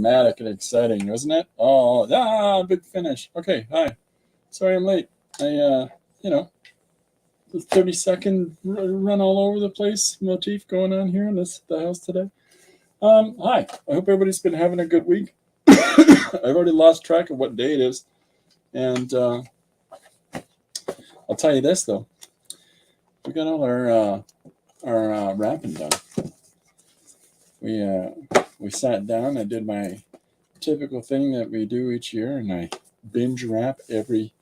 dramatic and exciting, wasn't it? Big finish. Okay, hi. Sorry I'm late. The 30-second run all over the place motif going on here in the house today. Hi. I hope everybody's been having a good week. I've already lost track of what day it is, and I'll tell you this though. We got all our wrapping done. We sat down. I did my typical thing that we do each year, and I binge wrap every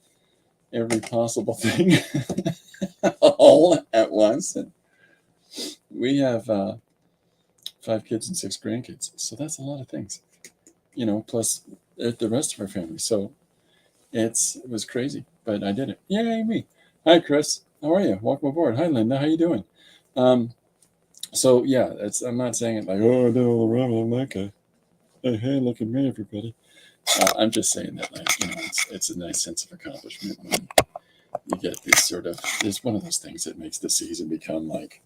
possible thing all at once. And we have 5 kids and 6 grandkids, so that's a lot of things, plus the rest of our family. So it was crazy, but I did it. Yay me! Hi, Chris. How are you? Welcome aboard. Hi, Linda. How you doing? So yeah, I'm not saying it like, oh, I did all the ramen. I'm that guy. Hey, look at me, everybody. I'm just saying that, it's a nice sense of accomplishment when you get this sort of. It's one of those things that makes the season become like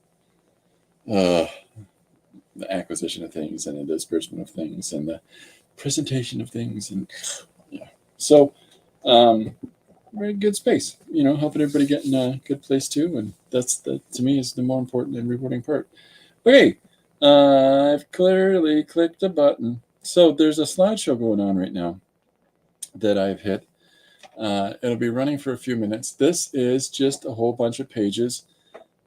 the acquisition of things and the disbursement of things and the presentation of things, and yeah. So we're in good space, helping everybody get in a good place too, and to me is the more important and rewarding part. Okay, I've clearly clicked a button. So there's a slideshow going on right now that I've hit. It'll be running for a few minutes. This is just a whole bunch of pages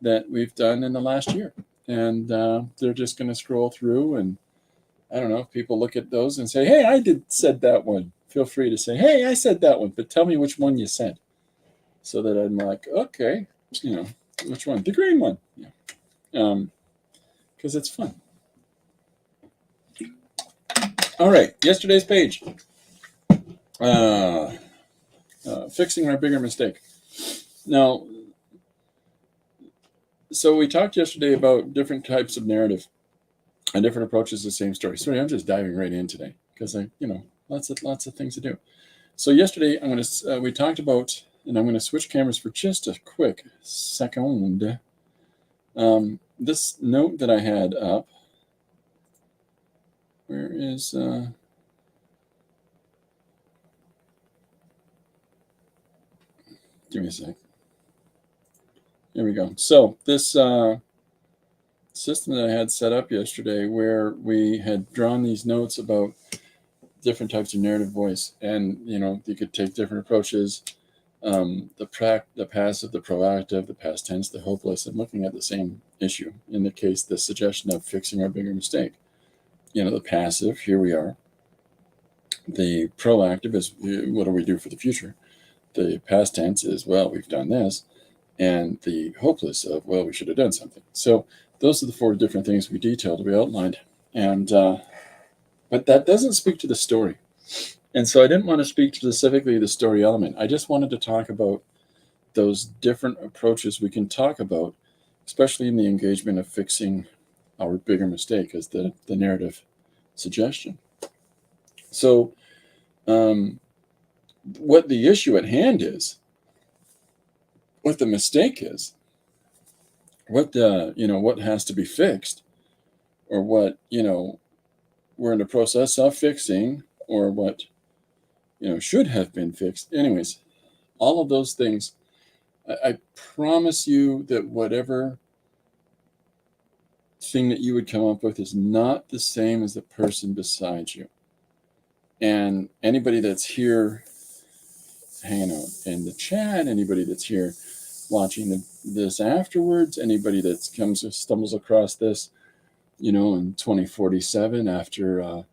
that we've done in the last year. And they're just going to scroll through, and I don't know if people look at those and say, hey, I said that one. Feel free to say, hey, I said that one, but tell me which one you said. So that I'm like, okay, which one? The green one. Yeah. Because it's fun. All right, yesterday's page. Fixing our bigger mistake. Now, so we talked yesterday about different types of narrative and different approaches to the same story. Sorry, I'm just diving right in today because lots of things to do. So yesterday, we talked about, and I'm going to switch cameras for just a quick second. This note that I had up. Where is give me a sec. There we go. So this system that I had set up yesterday, where we had drawn these notes about different types of narrative voice, and you could take different approaches, the passive, the proactive, the past tense, the hopeless, and looking at the same issue. In the case, the suggestion of fixing our bigger mistake. The passive, here we are. The proactive is, what do we do for the future? The past tense is, well, we've done this. And the hopeless of, well, we should have done something. So those are the 4 different things we detailed, we outlined. And but that doesn't speak to the story. And so I didn't want to speak specifically the story element. I just wanted to talk about those different approaches we can talk about, especially in the engagement of fixing our bigger mistake as the narrative suggestion. So what the issue at hand is, what the mistake is, what has to be fixed, or what we're in the process of fixing, or what should have been fixed. Anyways, all of those things, I promise you that whatever thing that you would come up with is not the same as the person beside you. And anybody that's here hanging out in the chat, anybody that's here watching this afterwards, anybody that stumbles across this, in 2047 after,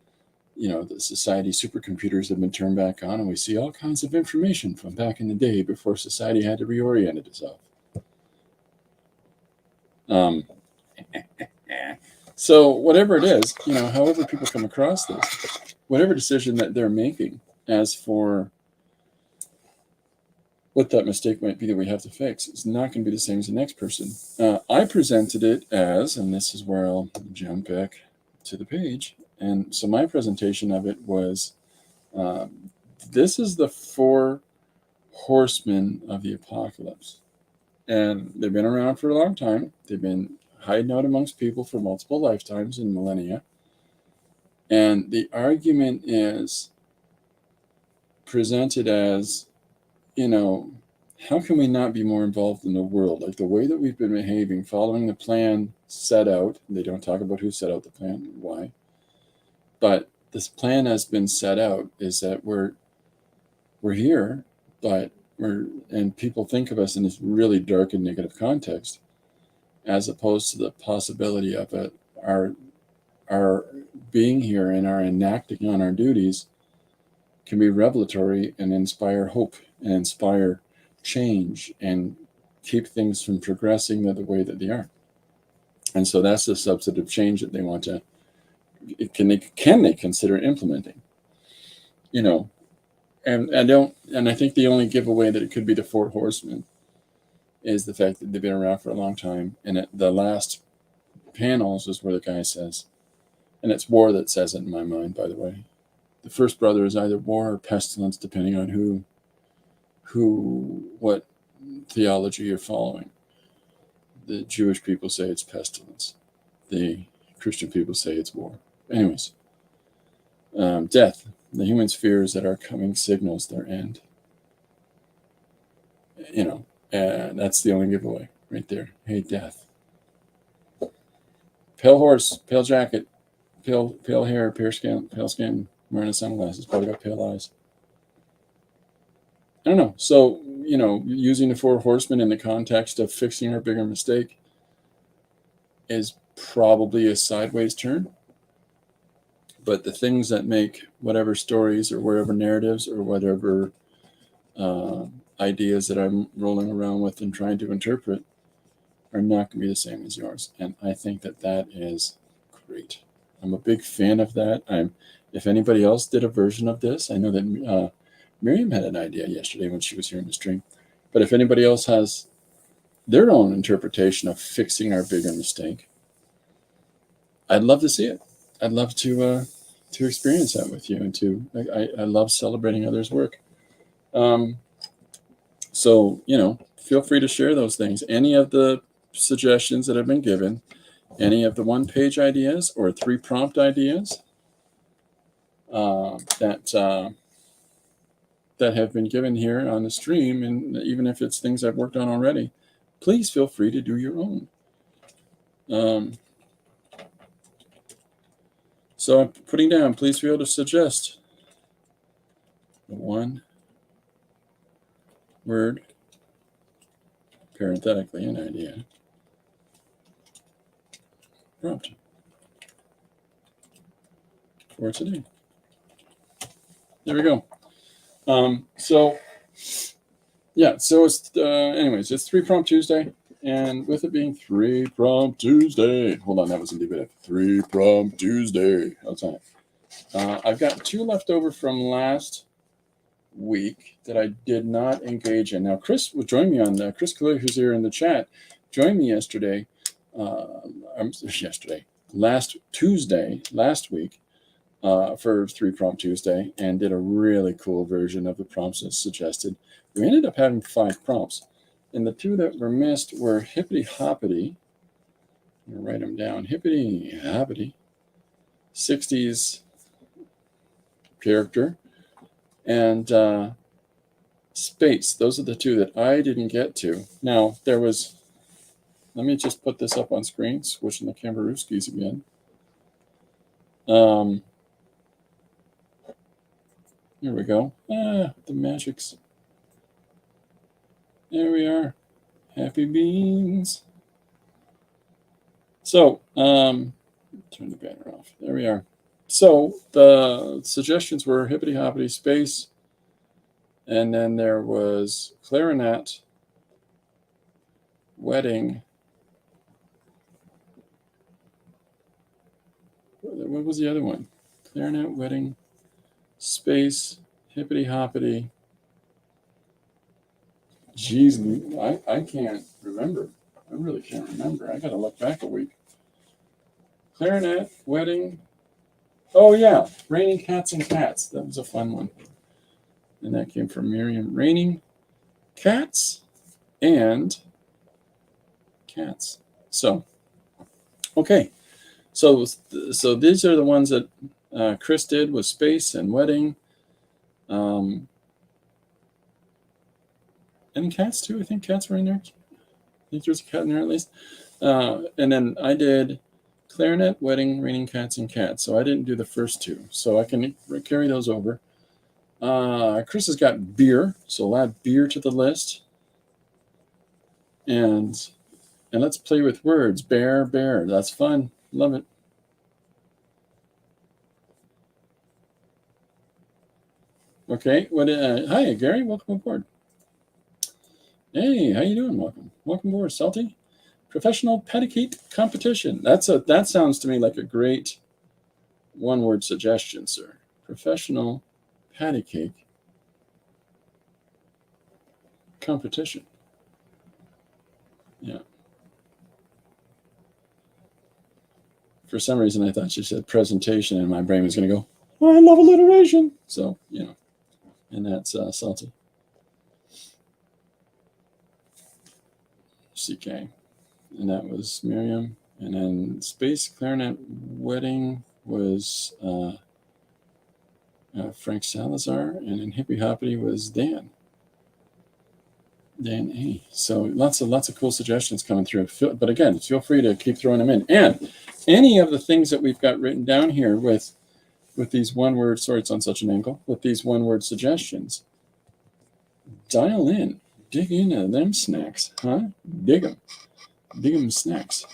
the society supercomputers have been turned back on, and we see all kinds of information from back in the day before society had to reorient itself. So whatever it is, however people come across this, whatever decision that they're making as for what that mistake might be that we have to fix, is not going to be the same as the next person. I presented it as, and this is where I'll jump back to the page. And so my presentation of it was, this is the 4 horsemen of the apocalypse. And they've been around for a long time. They've been hiding out amongst people for multiple lifetimes and millennia. And the argument is presented as, how can we not be more involved in the world? Like the way that we've been behaving, following the plan set out. They don't talk about who set out the plan, why. But this plan has been set out is that we're here, but and people think of us in this really dark and negative context, as opposed to the possibility of our being here and our enacting on our duties can be revelatory and inspire hope and inspire change and keep things from progressing the way that they are. And so that's the substantive change that they want to, can they consider implementing? And I think the only giveaway that it could be the Four Horsemen is the fact that they've been around for a long time. And at the last panels is where the guy says, and it's war that says it in my mind, by the way, the first brother is either war or pestilence, depending on what theology you're following. The Jewish people say it's pestilence. The Christian people say it's war. Anyways, death. The human's fears that our coming signals their end. That's the only giveaway right there. Hey, death. Pale horse, pale jacket, pale hair, pale skin, wearing sunglasses, probably got pale eyes. I don't know. So, using the Four Horsemen in the context of fixing our bigger mistake is probably a sideways turn. But the things that make whatever stories or whatever narratives or whatever ideas that I'm rolling around with and trying to interpret are not going to be the same as yours. And I think that is great. I'm a big fan of that. If anybody else did a version of this, I know that Miriam had an idea yesterday when she was here in the stream. But if anybody else has their own interpretation of fixing our bigger mistake, I'd love to see it. I'd love to experience that with you, and I love celebrating others' work. So feel free to share those things. Any of the suggestions that have been given, any of the 1-page ideas or 3-prompt ideas that have been given here on the stream, and even if it's things I've worked on already, please feel free to do your own. So I'm putting down, please feel to suggest a 1-word, parenthetically, an idea, prompt for today. There we go. So it's anyways, it's 3-prompt Tuesday. And with it being 3-prompt Tuesday, hold on, that was indicative. 3-prompt Tuesday. How's that? I've got 2 left over from last week that I did not engage in. Now, Chris will join me on that. Chris Kalu, who's here in the chat, joined me last week for 3-prompt Tuesday, and did a really cool version of the prompts as suggested. We ended up having 5 prompts. And the 2 that were missed were hippity hoppity. I'm going to write them down. Hippity hoppity. 60s character. And space. Those are the 2 that I didn't get to. Now, let me just put this up on screen, switching the Kambarooskis again. Here we go. The magics. There we are. Happy beans. So, turn the banner off. There we are. So, the suggestions were hippity hoppity, space, and then there was clarinet, wedding. What was the other one? Clarinet, wedding, space, hippity hoppity. Geez, I can't remember. I really can't remember. I got to look back a week. Clarinet, wedding. Oh, yeah. Raining cats and cats. That was a fun one. And that came from Miriam. Raining cats and cats. So, okay. So these are the ones that Chris did was space and wedding. And cats too. I think cats were in there. I think there's a cat in there at least. And then I did clarinet, wedding, raining cats, and cats. So I didn't do the first two. So I can carry those over. Chris has got beer. So I'll add beer to the list. And let's play with words. Bear, bear. That's fun. Love it. Okay. Hi, Gary. Welcome aboard. Hey, how you doing? Welcome aboard, Salty. Professional patty cake competition. That sounds to me like a great one-word suggestion, sir. Professional patty cake competition. Yeah. For some reason, I thought you said presentation, and my brain was going to go, oh, I love alliteration. So, and that's Salty. CK. And that was Miriam. And then Space Clarinet Wedding was Frank Salazar. And in Hippie Hoppity was Dan. Dan A. So lots of cool suggestions coming through. But again, feel free to keep throwing them in. And any of the things that we've got written down here with these one-word, sorry, it's on such an angle, with these one-word suggestions, dial in, dig into them snacks, huh? Dig them snacks.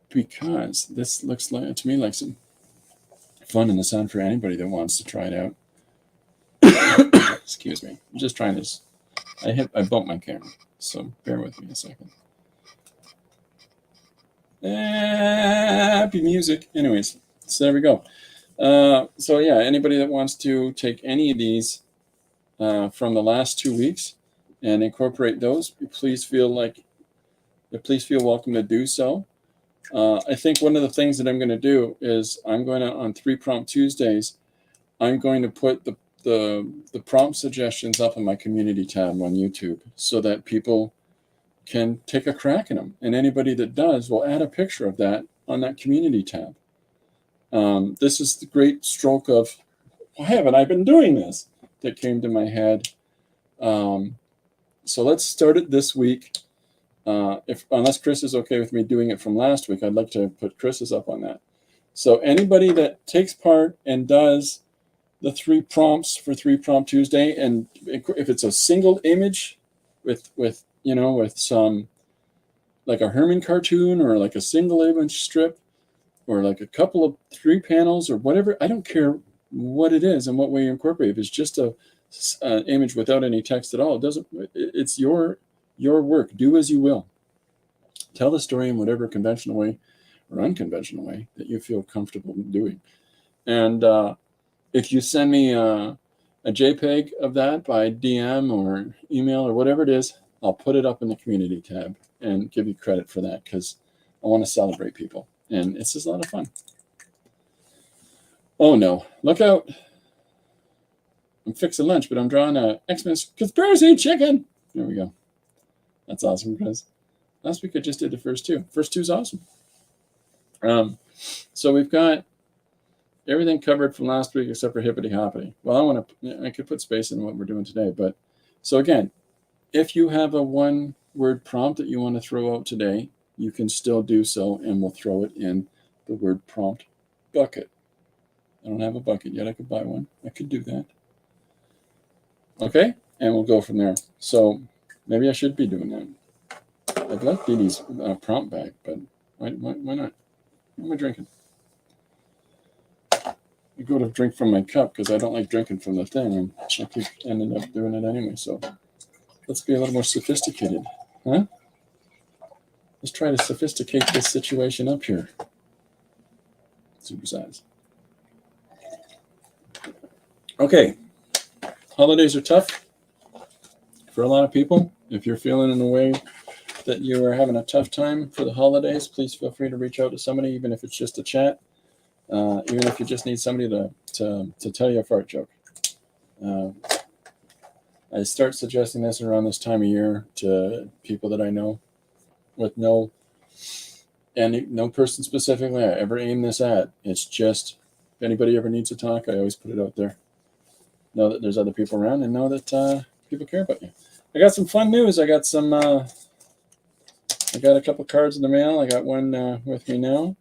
Because this looks like to me like some fun in the sun for anybody that wants to try it out. Excuse me. I'm just trying this. I bumped my camera, so bear with me a second. Happy music. Anyways, so there we go. So yeah, anybody that wants to take any of these from the last 2 weeks and incorporate those, please feel welcome to do so. I think one of the things that I'm going to do is I'm going to, on 3 Prompt Tuesdays, I'm going to put the prompt suggestions up in my community tab on YouTube so that people can take a crack at them. And anybody that does will add a picture of that on that community tab. This is the great stroke of, why haven't I been doing this? That came to my head. So let's start it this week. Unless Chris is okay with me doing it from last week, I'd like to put Chris's up on that. So anybody that takes part and does the 3 prompts for 3 Prompt Tuesday, and if it's a single image with some, like a Herman cartoon or like a single image strip or like a couple of 3 panels or whatever, I don't care what it is and what way you incorporate. If it's just an image without any text at all, it's your work. Do as you will. Tell the story in whatever conventional way or unconventional way that you feel comfortable doing. And if you send me a JPEG of that by DM or email or whatever it is, I'll put it up in the community tab and give you credit for that because I want to celebrate people. And it's just a lot of fun. Oh no, look out. I'm fixing lunch, but I'm drawing a X-Men conspiracy chicken. There we go. That's awesome, Chris. Last week I just did the first 2. First 2 is awesome. So we've got everything covered from last week except for hippity hoppity. Well, I could put space in what we're doing today, but so again, if you have a one-word prompt that you want to throw out today, you can still do so, and we'll throw it in the word prompt bucket. I don't have a bucket yet. I could buy one. I could do that. Okay, and we'll go from there. So maybe I should be doing that. I'd like Dee Dee's prompt back, but why not? What am I drinking? I go to drink from my cup because I don't like drinking from the thing, and I keep ending up doing it anyway. So let's be a little more sophisticated, huh? Let's try to sophisticate this situation up here. Supersize. Okay, holidays are tough for a lot of people. If you're feeling in a way that you are having a tough time for the holidays, please feel free to reach out to somebody, even if it's just a chat. Even if you just need somebody to tell you a fart joke. I start suggesting this around this time of year to people that I know with no and no person specifically I ever aim this at. It's just if anybody ever needs to talk, I always put it out there. Know that there's other people around and know that people care about you. I got some fun news. I got a couple cards in the mail. I got one with me now.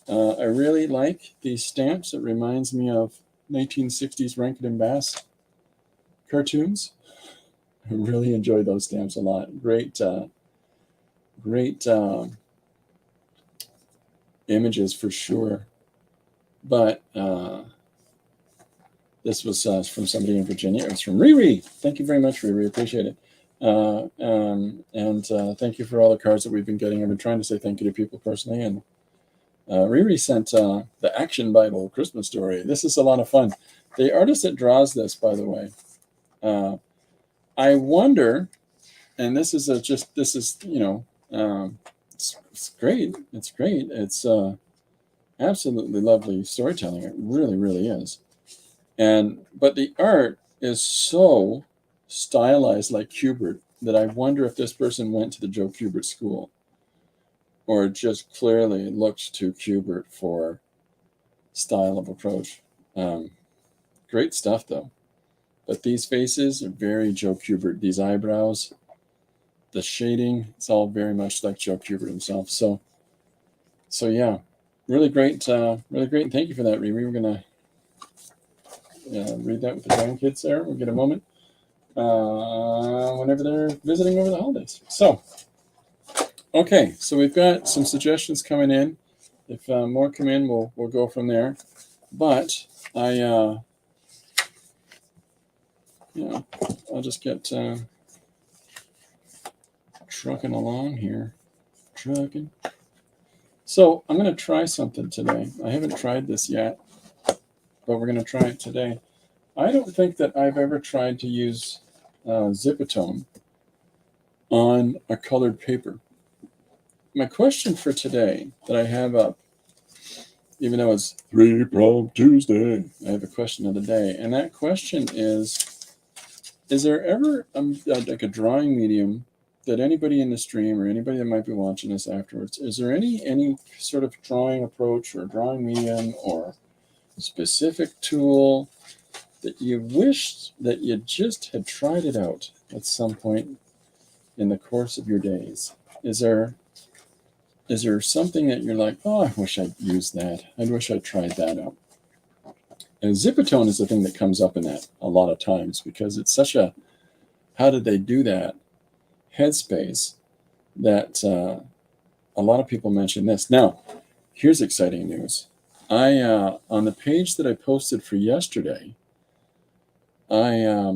I really like these stamps. It reminds me of 1960s Rankin and Bass cartoons. I really enjoy those stamps a lot. Great images for sure. But this was from somebody in Virginia. It was from Riri. Thank you very much, Riri. Appreciate it. And thank you for all the cards that we've been getting. I've been trying to say thank you to people personally. And Riri sent the Action Bible Christmas story. This is a lot of fun. The artist that draws this, by the way, I wonder, and this is it's great. It's great. It's absolutely lovely storytelling. It really, really is. But the art is so stylized like Kubert that I wonder if this person went to the Joe Kubert school or just clearly looked to Kubert for style of approach. Great stuff though. But these faces are very Joe Kubert. These eyebrows, the shading, it's all very much like Joe Kubert himself. So yeah, really great. Really great. And thank you for that, Riri. We're going to read that with the grandkids there. We'll get a moment whenever they're visiting over the holidays. So, okay, so we've got some suggestions coming in. If more come in, we'll go from there. But I'll just get trucking along here. Trucking. So I'm going to try something today. I haven't tried this yet, but we're going to try it today. I don't think that I've ever tried to use Zipatone on a colored paper. My question for today that I have up, even though it's 3-Prong Tuesday, I have a question of the day. And that question is there ever like a drawing medium that anybody in the stream or anybody that might be watching this afterwards, is there any sort of drawing approach or drawing medium or specific tool that you wished that you just had tried it out at some point in the course of your days? Is there something that you're like, oh, I wish I'd used that. I wish I'd tried that out. And Zipatone is the thing that comes up in that a lot of times because it's such a, how did they do that headspace that a lot of people mention this. Now, here's exciting news. I on the page that I posted for yesterday, I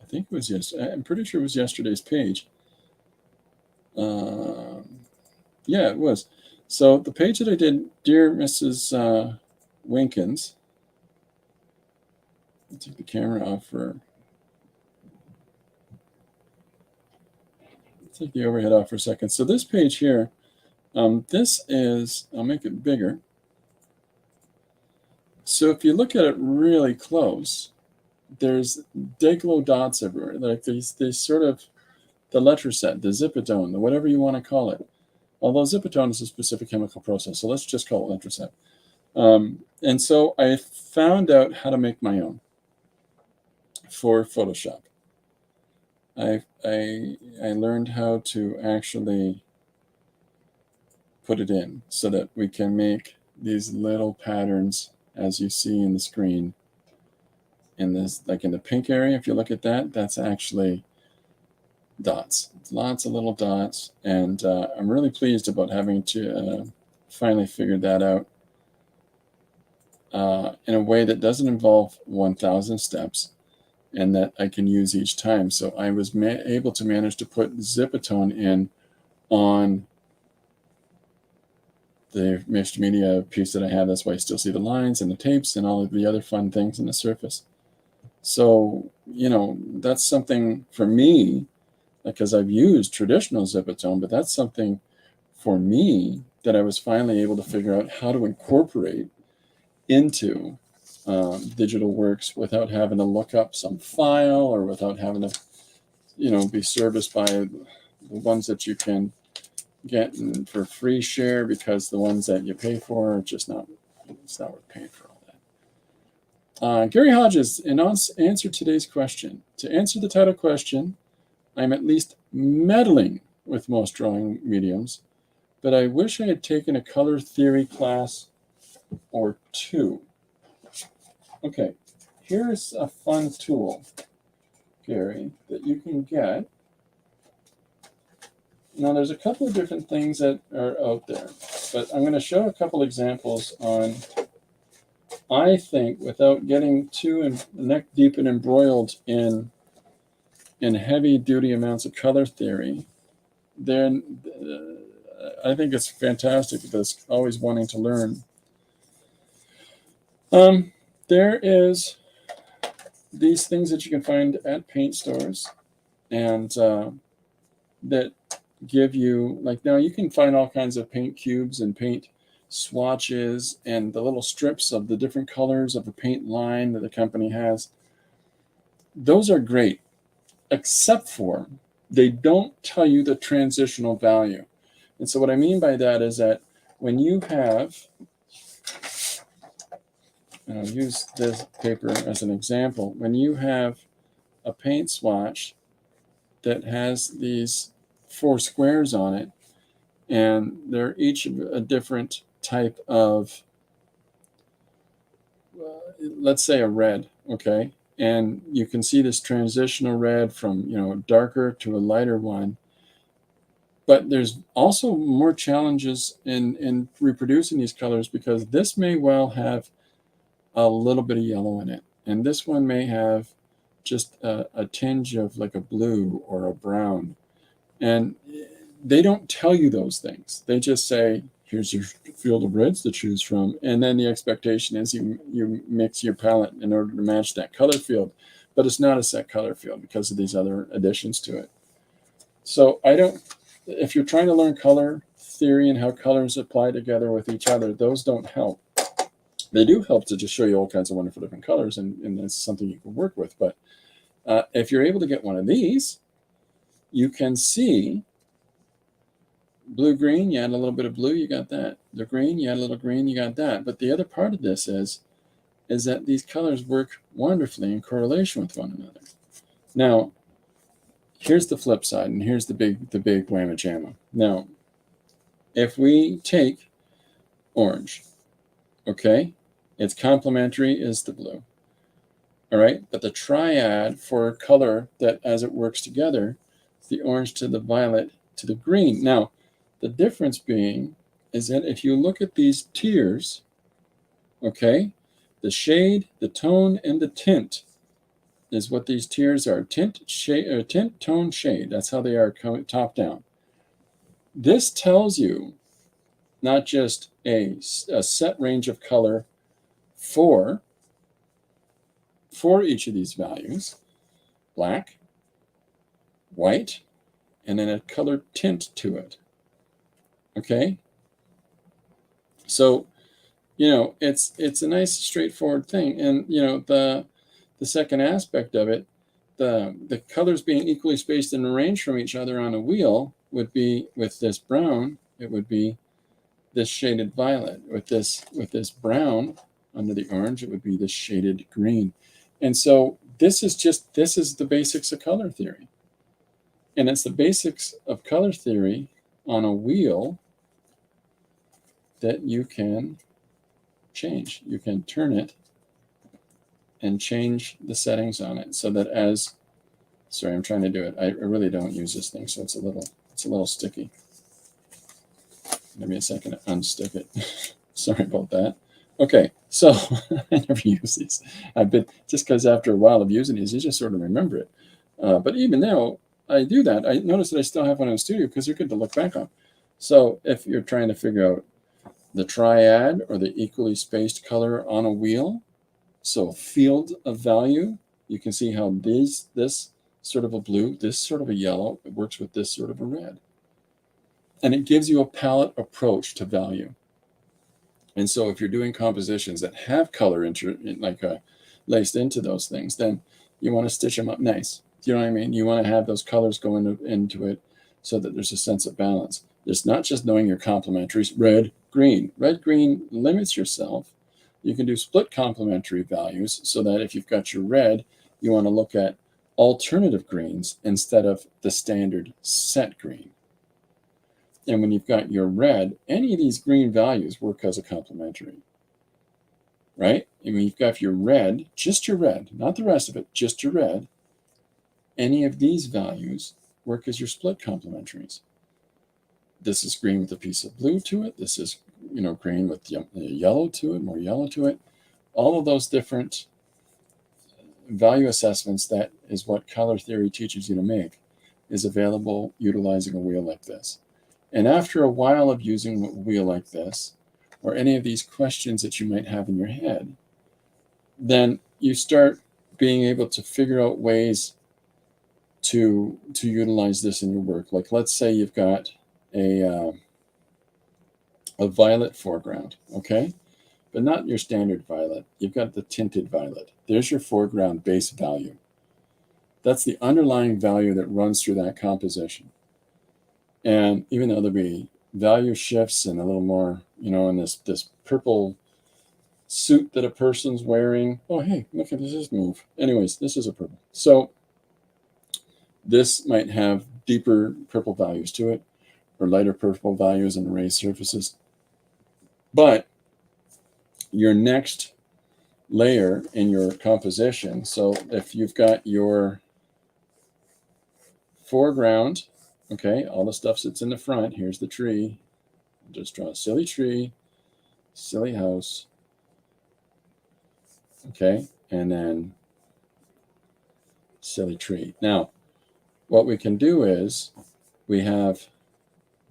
think it was yesterday. I'm pretty sure it was yesterday's page. Yeah, it was. So the page that I did, Dear Mrs. Winkins. I'll take the camera off for. Take the overhead off for a second. So this page here, this is, I'll make it bigger. So if you look at it really close, there's Day-Glo dots everywhere. Like these sort of, the letraset, the Zipatone, the whatever you want to call it. Although Zipatone is a specific chemical process, so let's just call it letraset. And so I found out how to make my own for Photoshop. I learned how to actually put it in so that we can make these little patterns as you see in the screen. In this, like in the pink area, if you look at that, that's actually dots. It's lots of little dots, and I'm really pleased about having to finally figure that out in a way that doesn't involve 1,000 steps and that I can use each time. So I was able to manage to put Zipatone in on the mixed media piece that I have. That's why you still see the lines and the tapes and all of the other fun things in the surface. So, that's something for me, because I've used traditional Zipatone, but that's something for me that I was finally able to figure out how to incorporate into digital works without having to look up some file or without having to, be serviced by ones that you can get for free share, because the ones that you pay for are just not, it's not worth paying for all that. Gary Hodges, in answer today's question, to answer the title question, I'm at least meddling with most drawing mediums, but I wish I had taken a color theory class or two. Okay, here's a fun tool, Gary, that you can get. Now, there's a couple of different things that are out there, but I'm going to show a couple examples on, I think, without getting too neck deep and embroiled in heavy-duty amounts of color theory, then I think it's fantastic because always wanting to learn. There is these things that you can find at paint stores, and that give you, like, now you can find all kinds of paint cubes and paint swatches and the little strips of the different colors of a paint line that the company has. Those are great, except for they don't tell you the transitional value. And so what I mean by that is that when you have, and I'll use this paper as an example, when you have a paint swatch that has these 4 squares on it, and they're each a different type of, let's say a red, okay? And you can see this transitional red from, you know, darker to a lighter one. But there's also more challenges in reproducing these colors, because this may well have a little bit of yellow in it, and this one may have just a tinge of like a blue or a brown. And they don't tell you those things. They just say, here's your field of reds to choose from. And then the expectation is you mix your palette in order to match that color field. But it's not a set color field because of these other additions to it. So if you're trying to learn color theory and how colors apply together with each other, those don't help. They do help to just show you all kinds of wonderful different colors, and it's something you can work with. But if you're able to get one of these, you can see blue-green, you add a little bit of blue, you got that. The green, you add a little green, you got that. But the other part of this is that these colors work wonderfully in correlation with one another. Now, here's the flip side, and here's the big whamma jamma. Now, if we take orange, okay, its complementary is the blue. All right, but the triad for color that as it works together, the orange to the violet to the green. Now, the difference being is that if you look at these tiers, okay, the shade, the tone, and the tint is what these tiers are. Tint, shade, tint, tone, shade. That's how they are top down. This tells you not just a set range of color for each of these values, black, white, and then a color tint to it. Okay? So, you know, it's a nice straightforward thing. And, you know, the second aspect of it, the colors being equally spaced and arranged from each other on a wheel would be, with this brown, it would be this shaded violet. With this brown under the orange, it would be this shaded green. And so this is the basics of color theory. And it's the basics of color theory on a wheel that you can change. You can turn it and change the settings on it so that sorry, I'm trying to do it. I really don't use this thing, so it's a little sticky. Give me a second to unstick it. Sorry about that. Okay, so I never use these. Just because after a while of using these, you just sort of remember it. But even now, I do that. I notice that I still have one in the studio because they're good to look back on. So if you're trying to figure out the triad or the equally spaced color on a wheel, so field of value, you can see how this sort of a blue, this sort of a yellow, it works with this sort of a red. And it gives you a palette approach to value. And so if you're doing compositions that have color laced into those things, then you want to stitch them up nice. Do you know what I mean? You want to have those colors going into it so that there's a sense of balance. It's not just knowing your complementaries, red, green. Red, green limits yourself. You can do split complementary values so that if you've got your red, you want to look at alternative greens instead of the standard set green. And when you've got your red, any of these green values work as a complementary, right? And when you've got your red, just your red, not the rest of it, just your red, any of these values work as your split complementaries. This is green with a piece of blue to it. This is, green with yellow to it, more yellow to it. All of those different value assessments, that is what color theory teaches you to make, is available utilizing a wheel like this. And after a while of using a wheel like this, or any of these questions that you might have in your head, then you start being able to figure out ways to utilize this in your work. Like, let's say you've got a violet foreground, okay? But not your standard violet. You've got the tinted violet. There's your foreground base value. That's the underlying value that runs through that composition. And even though there'll be value shifts and a little more, in this purple suit that a person's wearing. Oh, hey, look at this move. Anyways, this is a purple. So this might have deeper purple values to it, or lighter purple values in raised surfaces. But your next layer in your composition, so if you've got your foreground, okay, all the stuff sits in the front. Here's the tree. Just draw a silly tree, silly house, okay, and then silly tree. Now, what we can do is we have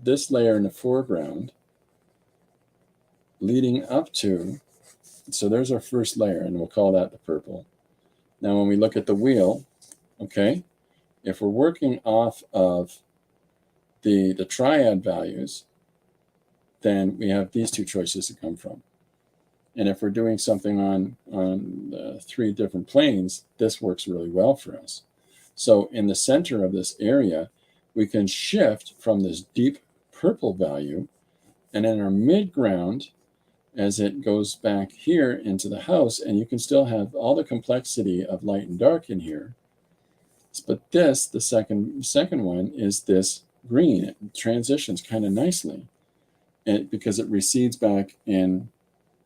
this layer in the foreground leading up to, so there's our first layer, and we'll call that the purple. Now, when we look at the wheel, okay, if we're working off of the triad values, then we have these two choices to come from. And if we're doing something on 3 different planes, this works really well for us. So in the center of this area, we can shift from this deep purple value, and in our midground, as it goes back here into the house, and you can still have all the complexity of light and dark in here. But this, the second one, is this green. It transitions kind of nicely, because it recedes back in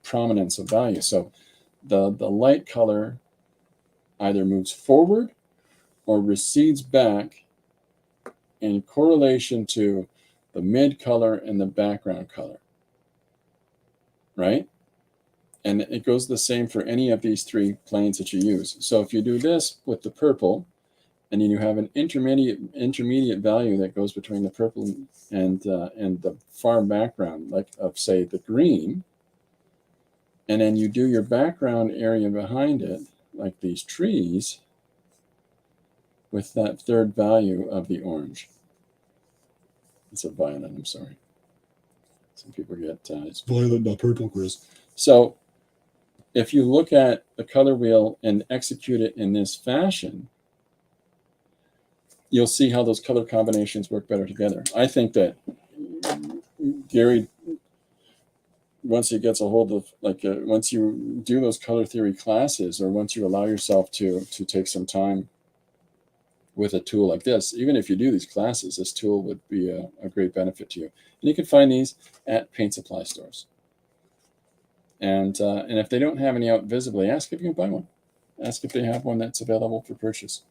prominence of value. So the light color either moves forward or recedes back in correlation to the mid color and the background color, right? And it goes the same for any of these 3 planes that you use. So if you do this with the purple, and then you have an intermediate value that goes between the purple and the far background, like of, say, the green, and then you do your background area behind it, like these trees, with that third value of the orange. It's a violet, I'm sorry. Some people get, it's violet, not purple, Chris. So if you look at the color wheel and execute it in this fashion, you'll see how those color combinations work better together. I think that Gary, once he gets a hold of, once you do those color theory classes, or once you allow yourself to take some time with a tool like this, even if you do these classes, this tool would be a great benefit to you. And you can find these at paint supply stores. And if they don't have any out visibly, ask if you can buy one. Ask if they have one that's available for purchase.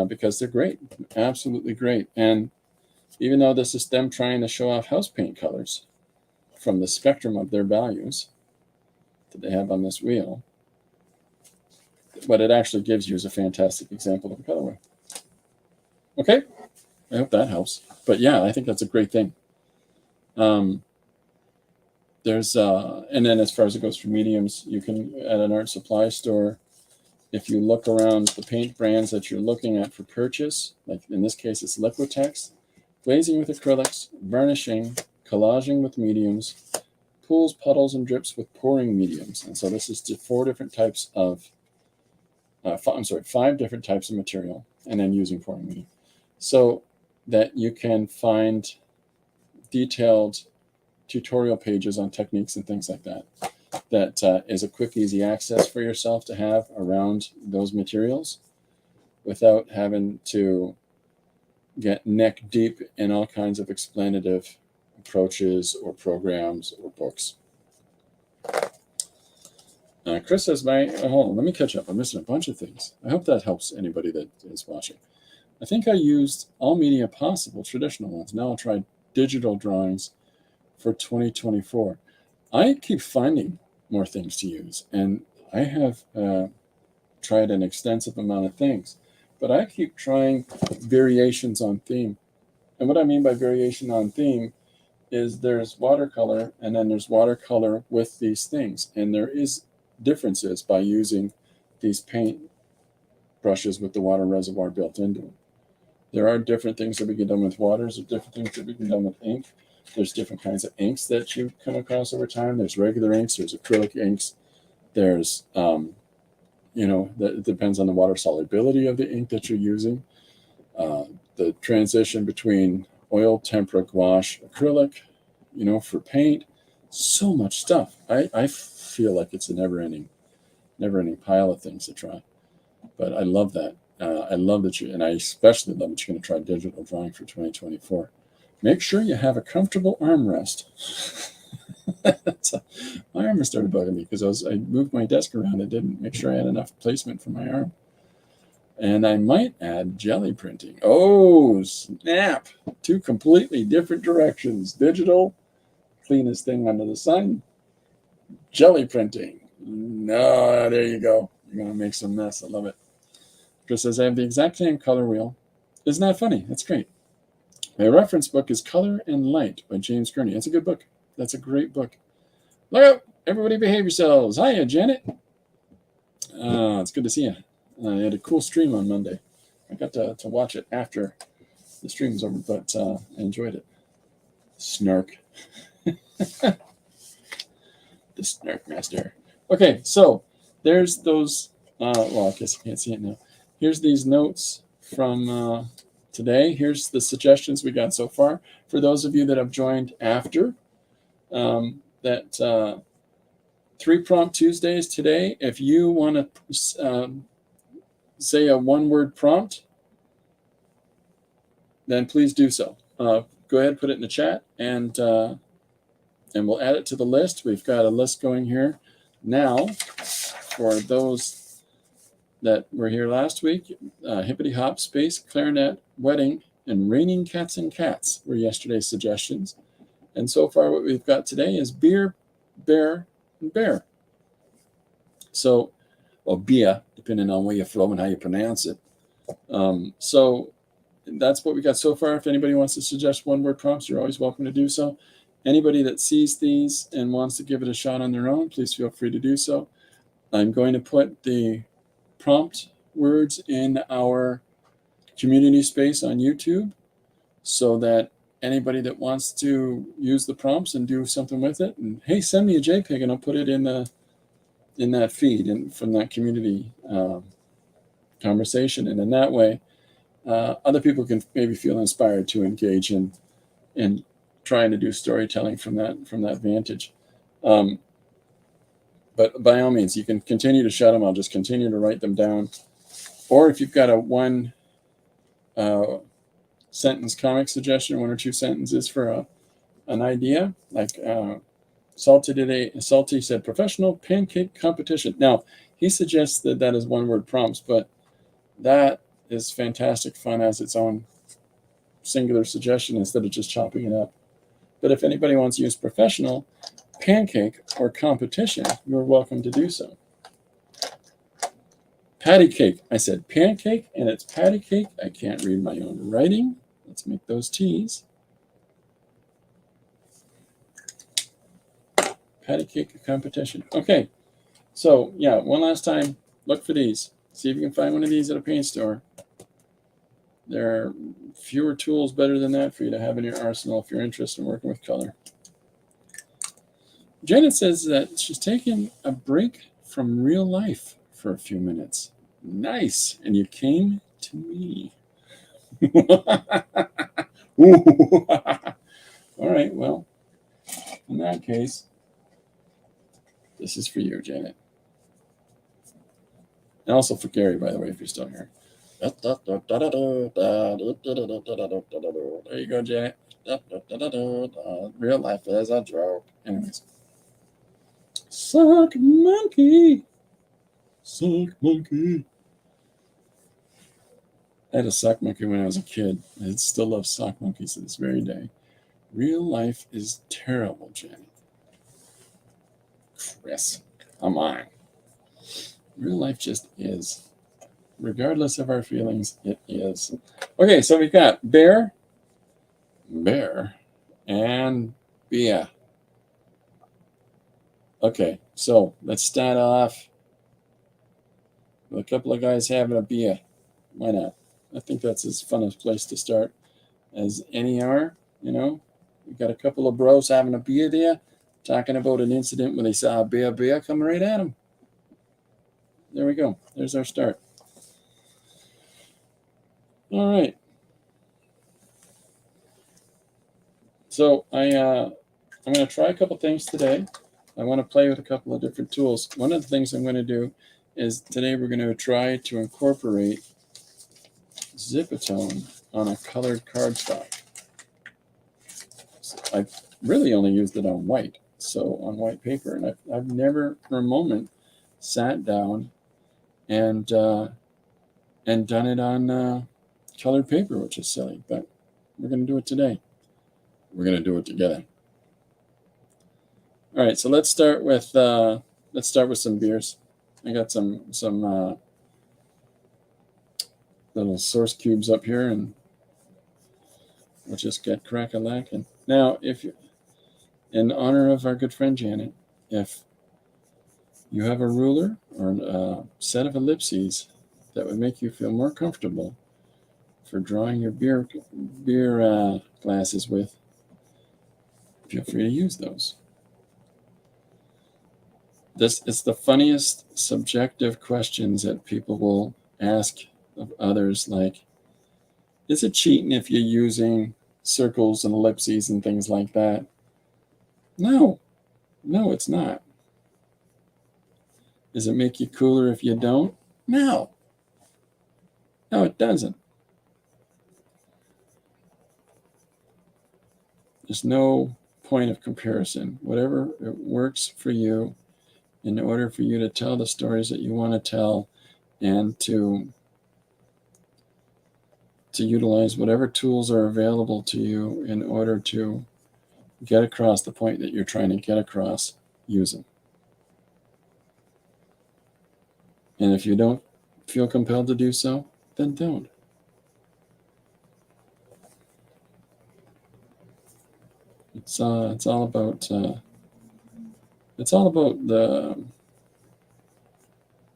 Because they're great, absolutely great. And even though this is them trying to show off house paint colors from the spectrum of their values that they have on this wheel, what it actually gives you is a fantastic example of a colorway. Okay, I hope that helps. But yeah, I think that's a great thing. There's and then as far as it goes for mediums, you can, at an art supply store, if you look around the paint brands that you're looking at for purchase, like in this case, it's Liquitex, glazing with acrylics, varnishing, collaging with mediums, pools, puddles, and drips with pouring mediums. And so this is 5 different types of material, and then using pouring medium. So that you can find detailed tutorial pages on techniques and things like that. That is a quick, easy access for yourself to have around those materials without having to get neck deep in all kinds of explanative approaches or programs or books. Chris says, hold on, let me catch up. I'm missing a bunch of things. I hope that helps anybody that is watching. I think I used all media possible, traditional ones. Now I'll try digital drawings for 2024. I keep finding more things to use, and I have tried an extensive amount of things, but I keep trying variations on theme. And what I mean by variation on theme is there's watercolor, and then there's watercolor with these things, and there is differences by using these paint brushes with the water reservoir built into them. There are different things that we can do with waters, there's different things that we can do with ink. There's different kinds of inks that you come across over time. There's regular inks, there's acrylic inks, there's, that depends on the water solubility of the ink that you're using. The transition between oil, tempera, gouache, acrylic, for paint, so much stuff. I feel like it's a never-ending pile of things to try. But I love that. I love that and I especially love that you're going to try digital drawing for 2024. Make sure you have a comfortable armrest. My arm started bugging me because I moved my desk around. I didn't make sure I had enough placement for my arm. And I might add jelly printing. Oh, snap. 2 completely different directions. Digital, cleanest thing under the sun. Jelly printing. No, there you go. You're going to make some mess. I love it. Chris says, I have the exact same color wheel. Isn't that funny? That's great. My reference book is Color and Light by James Gurney. That's a good book. That's a great book. Look out. Everybody behave yourselves. Hiya, Janet. It's good to see you. I had a cool stream on Monday. I got to watch it after the stream was over, but I enjoyed it. Snark. The Snark Master. Okay, so there's those. Well, I guess you can't see it now. Here's these notes from today. Here's the suggestions we got so far. For those of you that have joined after that 3 Prompt Tuesdays today, if you want to say a one-word prompt, then please do so. Go ahead, put it in the chat, and we'll add it to the list. We've got a list going here now for those that were here last week. Hippity Hop, Space, Clarinet, Wedding, and Raining Cats and Cats were yesterday's suggestions. And so far what we've got today is beer, bear, and bear. So, or beer, depending on where you're from and how you pronounce it. So that's what we got so far. If anybody wants to suggest one-word prompts, you're always welcome to do so. Anybody that sees these and wants to give it a shot on their own, please feel free to do so. I'm going to put the prompt words in our community space on YouTube so that anybody that wants to use the prompts and do something with it, and hey, send me a JPEG and I'll put it in that feed and from that community conversation. And in that way, other people can maybe feel inspired to engage in trying to do storytelling from that vantage. But by all means, you can continue to shout them. I'll just continue to write them down. Or if you've got a one sentence comic suggestion, 1 or 2 sentences for an idea, like Salty said, professional pancake competition. Now, he suggests that is one-word prompts, but that is fantastic fun as its own singular suggestion instead of just chopping it up. But if anybody wants to use professional, pancake, or competition, you're welcome to do so. Patty cake. I said pancake, and it's patty cake. I can't read my own writing. Let's make those T's. Patty cake competition. Okay, so yeah, one last time, look for these. See if you can find one of these at a paint store. There are fewer tools better than that for you to have in your arsenal if you're interested in working with color. Janet says that she's taking a break from real life for a few minutes. Nice. And you came to me. All right, well, in that case, this is for you, Janet. And also for Gary, by the way, if you're still here. There you go, Janet. Real life is a joke. Anyways. Suck monkey. Suck monkey. I had a sock monkey when I was a kid. I still love sock monkeys to this very day. Real life is terrible, Janet. Chris, come on. Real life just is. Regardless of our feelings, it is. Okay, so we've got bear, and beer. Okay, so let's start off with a couple of guys having a beer. Why not? I think that's as fun a place to start as any are. You know, we got a couple of bros having a beer there, talking about an incident when they saw a bear coming right at them. There we go. There's our start. All right. So I'm going to try a couple things today. I want to play with a couple of different tools. One of the things I'm going to do is today we're going to try to incorporate Zipatone on a colored cardstock. I've really only used it on white, so on white paper, and I've never for a moment sat down and done it on colored paper, which is silly, but we're going to do it today. We're going to do it together. All right, so let's start with some beers. I got some little source cubes up here, and we'll just get crack-a-lackin'. Now, if you, in honor of our good friend Janet, if you have a ruler or a set of ellipses that would make you feel more comfortable for drawing your beer glasses with, feel free to use those. It's the funniest subjective questions that people will ask of others, like, is it cheating if you're using circles and ellipses and things like that? No, it's not. Does it make you cooler if you don't? No, it doesn't. There's no point of comparison. Whatever it works for you, in order for you to tell the stories that you want to tell, and to utilize whatever tools are available to you in order to get across the point that you're trying to get across, use them. And if you don't feel compelled to do so, then don't. It's all about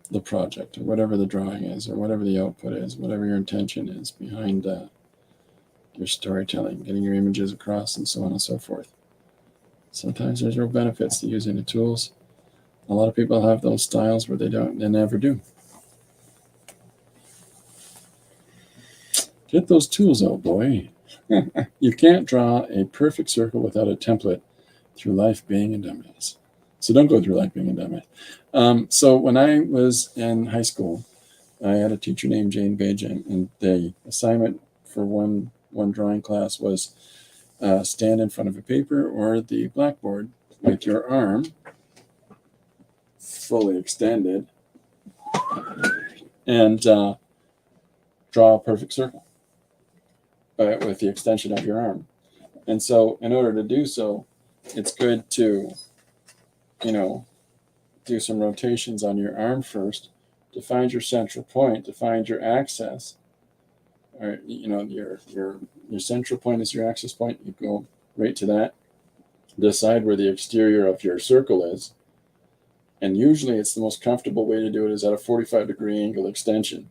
the project, or whatever the drawing is, or whatever the output is, whatever your intention is behind your storytelling, getting your images across, and so on and so forth. Sometimes there's real benefits to using the tools. A lot of people have those styles where they never do. Get those tools out, boy. You can't draw a perfect circle without a template through life being a dumbass. So don't go through life being a dumbass. So when I was in high school, I had a teacher named Jane Bajan, and the assignment for one drawing class was stand in front of a paper or the blackboard with your arm fully extended and draw a perfect circle with the extension of your arm. And so in order to do so, it's good to, do some rotations on your arm first to find your central point, to find your axis. Or, your central point is your axis point. You go right to that. Decide where the exterior of your circle is. And usually it's the most comfortable way to do it is at a 45-degree angle extension.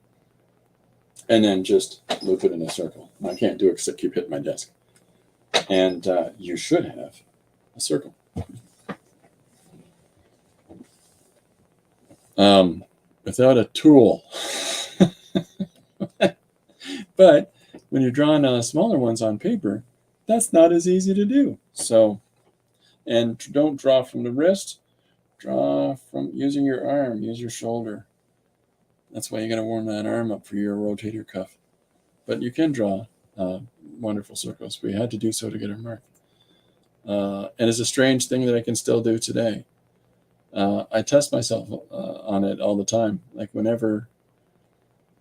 And then just loop it in a circle. I can't do it because I keep hitting my desk. And you should have a circle. Without a tool. But when you're drawing smaller ones on paper, that's not as easy to do. So, and don't draw from the wrist, draw from using your arm, use your shoulder. That's why you got to warm that arm up for your rotator cuff. But you can draw wonderful circles. We had to do so to get our mark. And it's a strange thing that I can still do today. I test myself on it all the time. Like whenever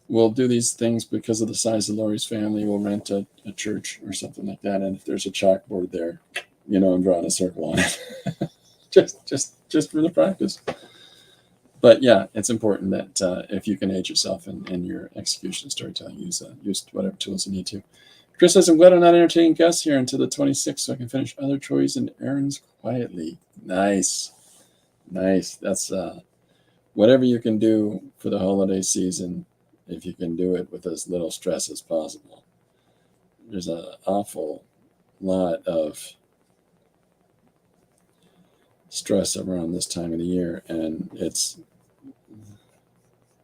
we'll do these things because of the size of Lori's family, we'll rent a church or something like that. And if there's a chalkboard there, I'm drawing a circle on it. just for the practice. But yeah, it's important that if you can aid yourself in your execution storytelling, use whatever tools you need to. Chris says, I'm glad I'm not entertaining guests here until the 26th so I can finish other chores and errands quietly. Nice. That's whatever you can do for the holiday season, if you can do it with as little stress as possible. There's an awful lot of stress around this time of the year, and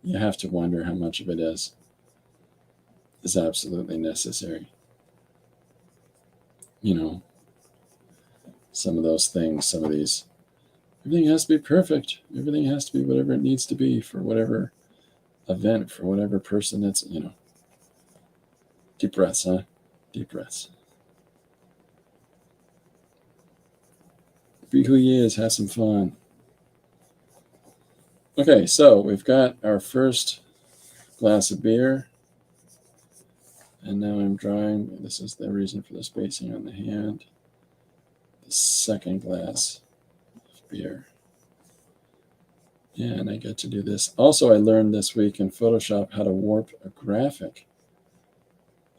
you have to wonder how much of it is absolutely necessary. Some of those things, some of these, everything has to be perfect. Everything has to be whatever it needs to be for whatever event, for whatever person it's, Deep breaths, huh? Deep breaths. Be who he is, have some fun. Okay, so we've got our first glass of beer. And now I'm drawing, this is the reason for the spacing on the hand, the second glass of beer. Yeah, and I get to do this. Also, I learned this week in Photoshop how to warp a graphic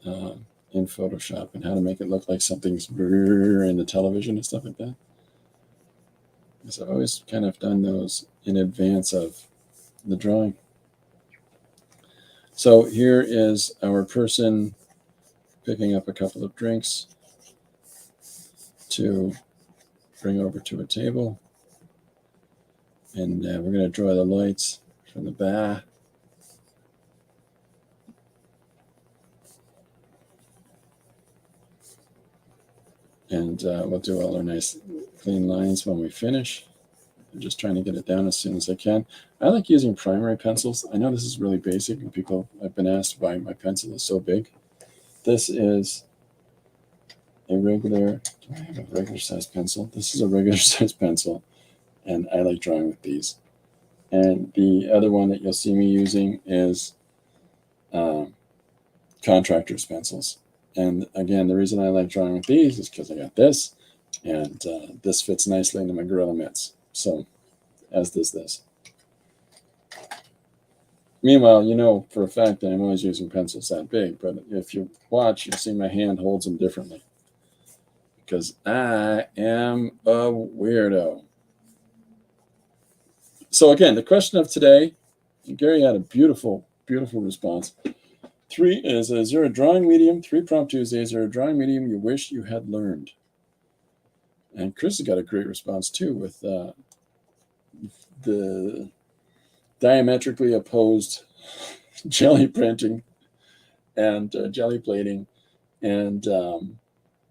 in Photoshop and how to make it look like something's in the television and stuff like that. Because I've always kind of done those in advance of the drawing. So here is our person picking up a couple of drinks to bring over to a table. And we're going to draw the lights from the back. And we'll do all our nice clean lines when we finish. I'm just trying to get it down as soon as I can. I like using primary pencils. I know this is really basic, and I've been asked why my pencil is so big. This is a regular, do I have a regular size pencil? This is a regular size pencil, and I like drawing with these. And the other one that you'll see me using is contractor's pencils. And again, the reason I like drawing with these is because I got this, and this fits nicely into my Gorilla mitts. So, as does this. Meanwhile, for a fact that I'm always using pencils that big, but if you watch, you'll see my hand holds them differently. Because I am a weirdo. So again, the question of today, Gary had a beautiful, beautiful response. 3 is there a drawing medium? 3 Prompt Tuesday, is there a drawing medium you wish you had learned? And Chris has got a great response too with the diametrically opposed jelly printing and jelly plating and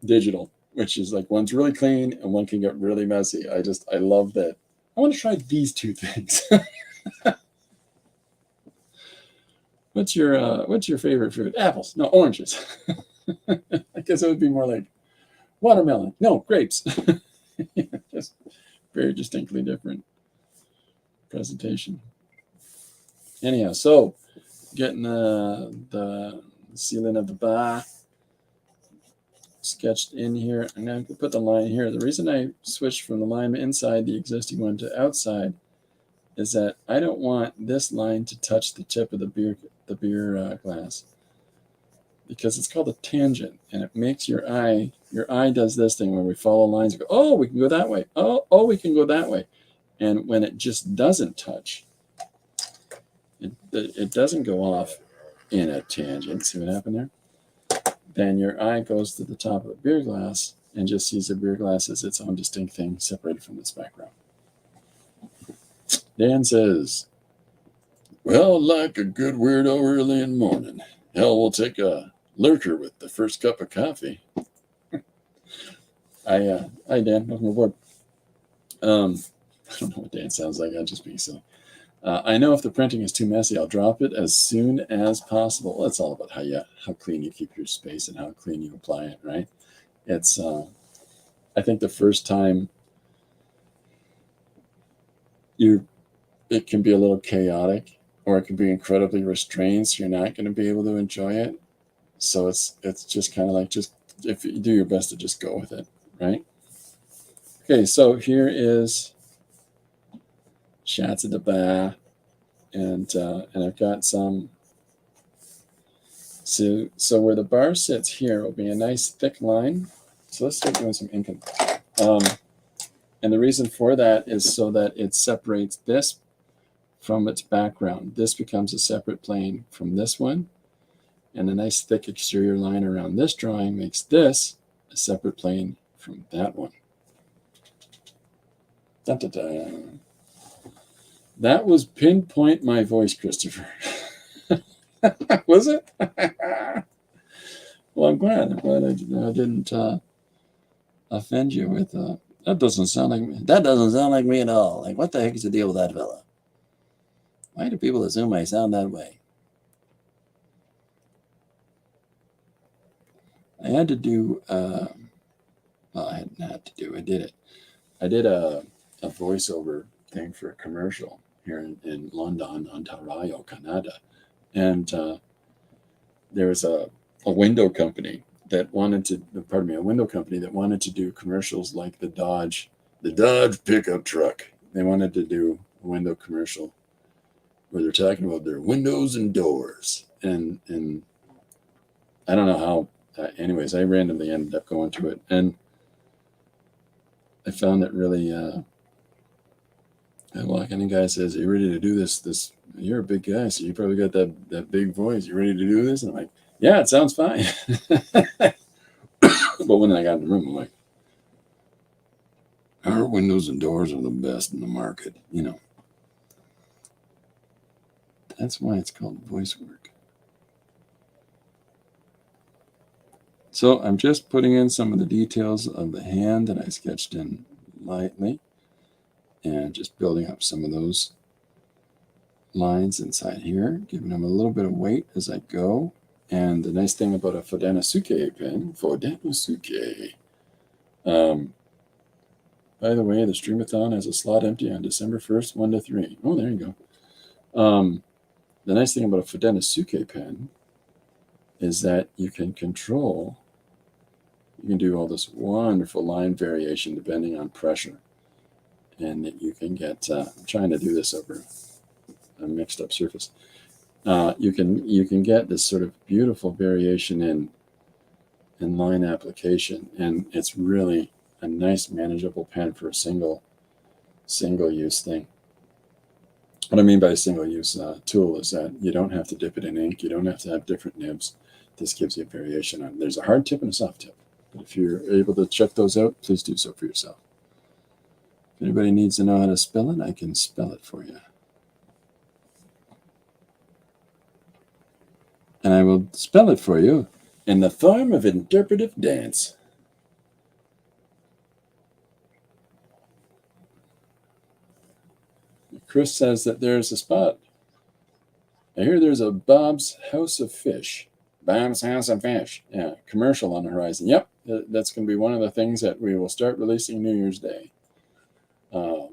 digital, which is like one's really clean and one can get really messy. I love that. I want to try these 2 things. What's your favorite fruit? Apples. No, oranges. I guess it would be more like watermelon. No, grapes. Just very distinctly different presentation. Anyhow, so getting the ceiling of the bar sketched in here. I'm going to put the line here. The reason I switched from the line inside the existing one to outside is that I don't want this line to touch the tip of the beer glass, because it's called a tangent, and it makes your eye does this thing where we follow lines and go, oh, we can go that way. Oh, we can go that way. And when it just doesn't touch, it doesn't go off in a tangent. See what happened there? Then your eye goes to the top of the beer glass and just sees the beer glass as its own distinct thing separated from this background. Dan says, well, like a good weirdo early in the morning, hell, we'll take a lurker with the first cup of coffee. Hi Dan, welcome aboard. I don't know what Dan sounds like. I'm just being silly. I know if the printing is too messy, I'll drop it as soon as possible. Well, it's all about how clean you keep your space and how clean you apply it, right? It's I think the first time it can be a little chaotic, or it can be incredibly restrained, so you're not going to be able to enjoy it. So it's just kind of like, just if you do your best to just go with it, right? Okay, so here is shots of the bar, and I've got some. So where the bar sits here will be a nice thick line. So let's start doing some inking. And the reason for that is so that it separates this from its background. This becomes a separate plane from this one, and a nice thick exterior line around this drawing makes this a separate plane from that one. Da, da, da. That was pinpoint my voice, Christopher. Was it? Well, I'm glad I didn't offend you with that. Doesn't sound like me. That doesn't sound like me at all. Like, what the heck is the deal with that fella? Why do people assume I sound that way? I had to do. Well, I hadn't had to do. I did it. I did a voiceover thing for a commercial here in London, Ontario, Canada, and there was a window company that wanted to. Pardon me, a window company that wanted to do commercials like the Dodge pickup truck. They wanted to do a window commercial where they're talking about their windows and doors, and I don't know how. Anyways, I randomly ended up going to it, and I found it really. I walk in, and the guy says, "Are you ready to do this? You're a big guy, so you probably got that big voice. You ready to do this?" And I'm like, "Yeah, it sounds fine." But when I got in the room, I'm like, "Our windows and doors are the best in the market." You know, that's why it's called voice work. So I'm just putting in some of the details of the hand that I sketched in lightly, and just building up some of those lines inside here, giving them a little bit of weight as I go. And the nice thing about a Fodenosuke pen, by the way, the Streamathon has a slot empty on December 1st, 1 to 3. Oh, there you go. The nice thing about a Fodenosuke pen is that you can do all this wonderful line variation depending on pressure. And that you can get, I'm trying to do this over a mixed up surface. You can get this sort of beautiful variation in line application, and it's really a nice manageable pen for a single use thing. What I mean by a single use tool is that you don't have to dip it in ink, you don't have to have different nibs. This gives you a variation on. There's a hard tip and a soft tip, but if you're able to check those out, please do so for yourself. If anybody needs to know how to spell it, I can spell it for you. And I will spell it for you in the form of interpretive dance. Chris says that there's a spot. I hear there's a Bob's House of Fish. Bob's House of Fish. Yeah, commercial on the horizon. Yep, that's going to be one of the things that we will start releasing New Year's Day.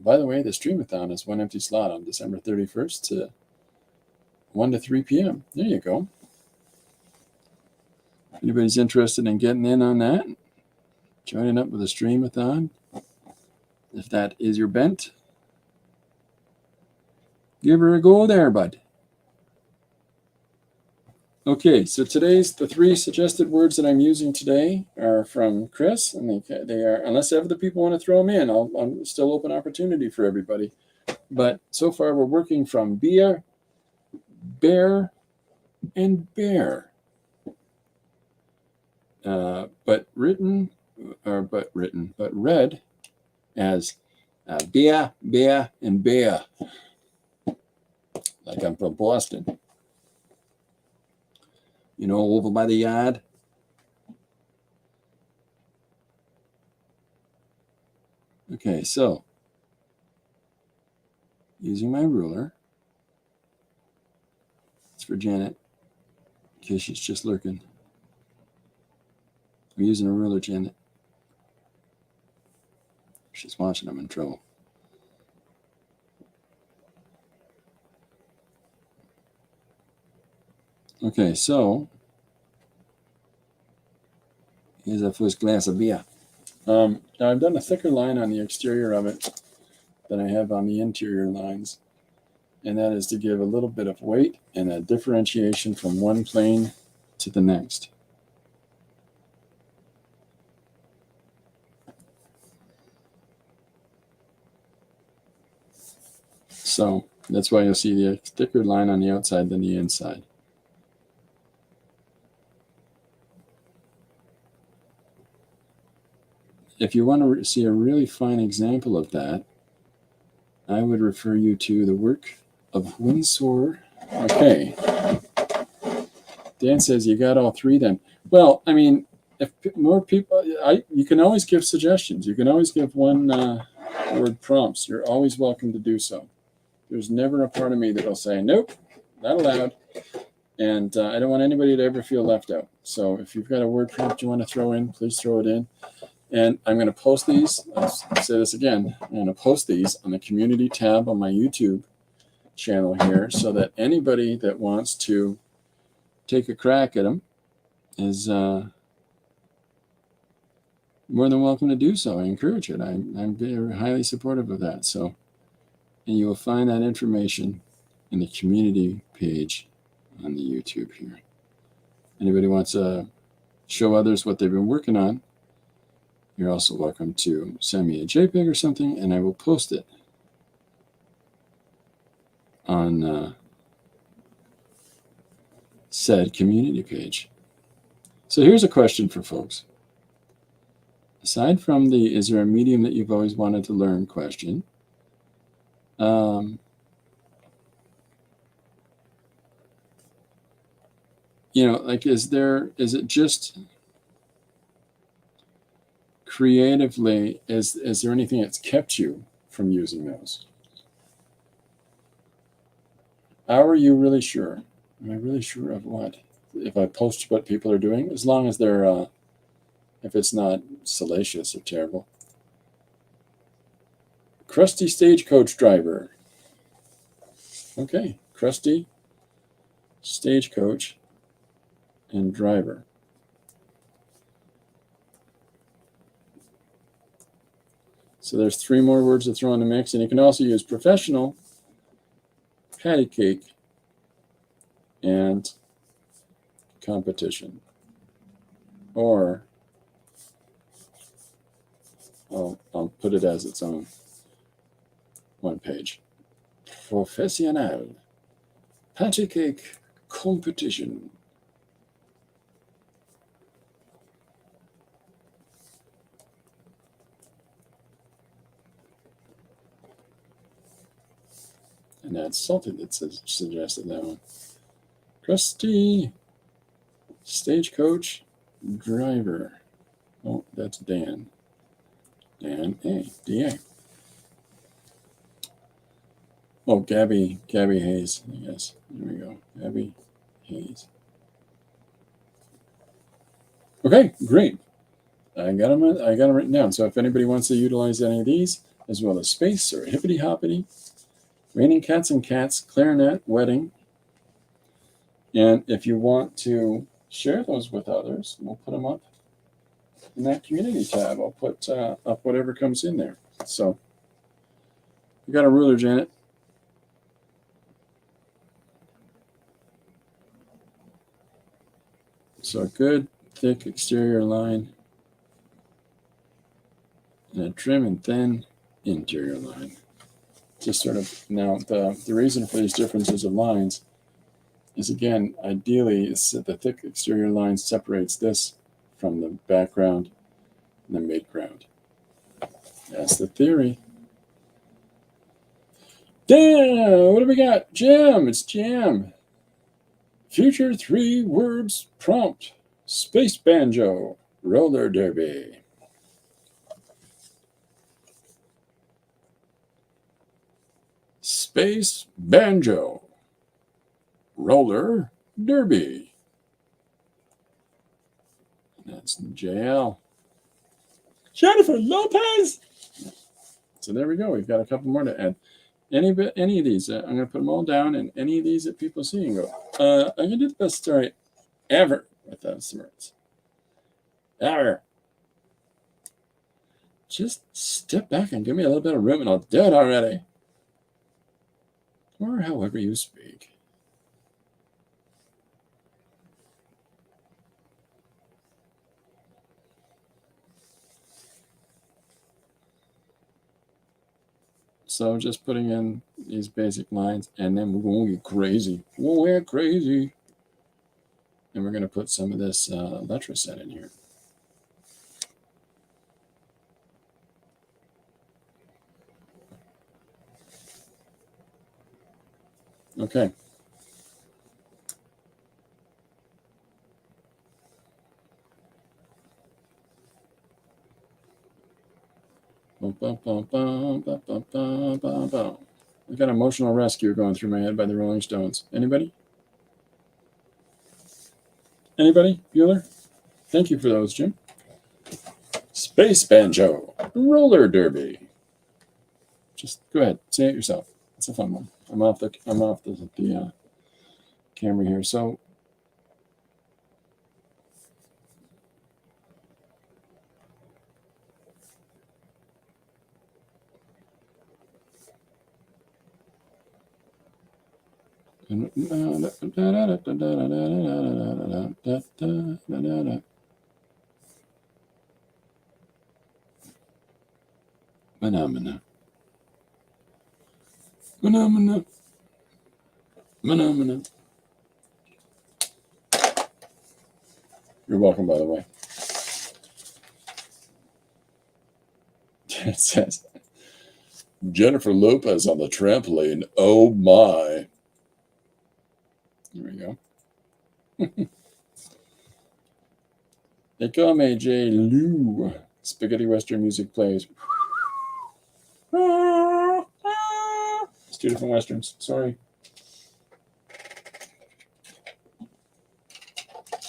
By the way, the Streamathon is one empty slot on December 31st to 1 to 3 p.m. There you go. If anybody's interested in getting in on that, joining up with a Streamathon, if that is your bent, give her a go there, bud. Okay, so the 3 suggested words that I'm using today are from Chris, and they are, unless other people want to throw them in, I'm still open opportunity for everybody. But so far we're working from beer, bear, and bear. But read as beer, and bear. Like I'm from Boston. You know, over by the yard. Okay, so using my ruler. It's for Janet, in case she's just lurking. I'm using a ruler, Janet. If she's watching, I'm in trouble. Okay, so here's our first glass of beer. Now I've done a thicker line on the exterior of it than I have on the interior lines, and that is to give a little bit of weight and a differentiation from one plane to the next. So that's why you'll see the thicker line on the outside than the inside. If you want to see a really fine example of that, I would refer you to the work of Winsor. Okay. Dan says you got all three then. Well, I mean, if more people, you can always give suggestions. You can always give one word prompts. You're always welcome to do so. There's never a part of me that'll say, nope, not allowed. And I don't want anybody to ever feel left out. So if you've got a word prompt you want to throw in, please throw it in. And I'm going to post these. I'll say this again. I'm going to post these on the community tab on my YouTube channel here so that anybody that wants to take a crack at them is more than welcome to do so. I encourage it. I'm very highly supportive of that. So, and you will find that information in the community page on the YouTube here. Anybody wants to show others what they've been working on, you're also welcome to send me a JPEG or something, and I will post it on said community page. So here's a question for folks. Aside from the, is there a medium that you've always wanted to learn question, you know, like, is it just creatively, is there anything that's kept you from using those? How are you really sure? Am I really sure of what? If I post what people are doing, as long as they're, if it's not salacious or terrible. Crusty stagecoach driver. Okay, crusty stagecoach and driver. So there's 3 more words to throw in the mix, and you can also use professional, patty cake, and competition. Or I'll put it as its own one page. Professional, patty cake, competition. And that's salted that suggested that one. Crusty stagecoach driver. Oh, that's Dan. Dan A. D-A. Oh, Gabby Hayes, I guess. There we go. Gabby Hayes. Okay, great. I got them written down. So if anybody wants to utilize any of these, as well as space or hippity hoppity, raining cats and cats, clarinet, wedding. And if you want to share those with others, we'll put them up in that community tab. I'll put up whatever comes in there. So you got a ruler, Janet. So a good thick exterior line and a trim and thin interior line. Just sort of, now the reason for these differences of lines is, again, ideally the thick exterior line separates this from the background and the midground. That's the theory. Damn, what do we got? Jim, it's Jim. Future 3 words prompt. Space banjo. Roller derby. Space banjo. Roller derby. That's JL. Jennifer Lopez. So there we go. We've got a couple more to add. Any of these, I'm going to put them all down, and any of these that people see and go, I'm going to do the best story ever with those words. Ever. Just step back and give me a little bit of room, and I'll do it already. Or however you speak. So just putting in these basic lines, and then we're going to get crazy. We'll get crazy. And we're going to put some of this letraset in here. Okay. We got Emotional Rescue going through my head by the Rolling Stones. Anybody? Anybody? Bueller? Thank you for those, Jim. Space banjo. Roller derby. Just go ahead. Say it yourself. It's a fun one. I'm off the camera here. So Phenomena. You're welcome, by the way. It says, Jennifer Lopez on the trampoline. Oh my. Here we go. They call me J. Lou. Spaghetti Western music plays. It's two different Westerns. Sorry.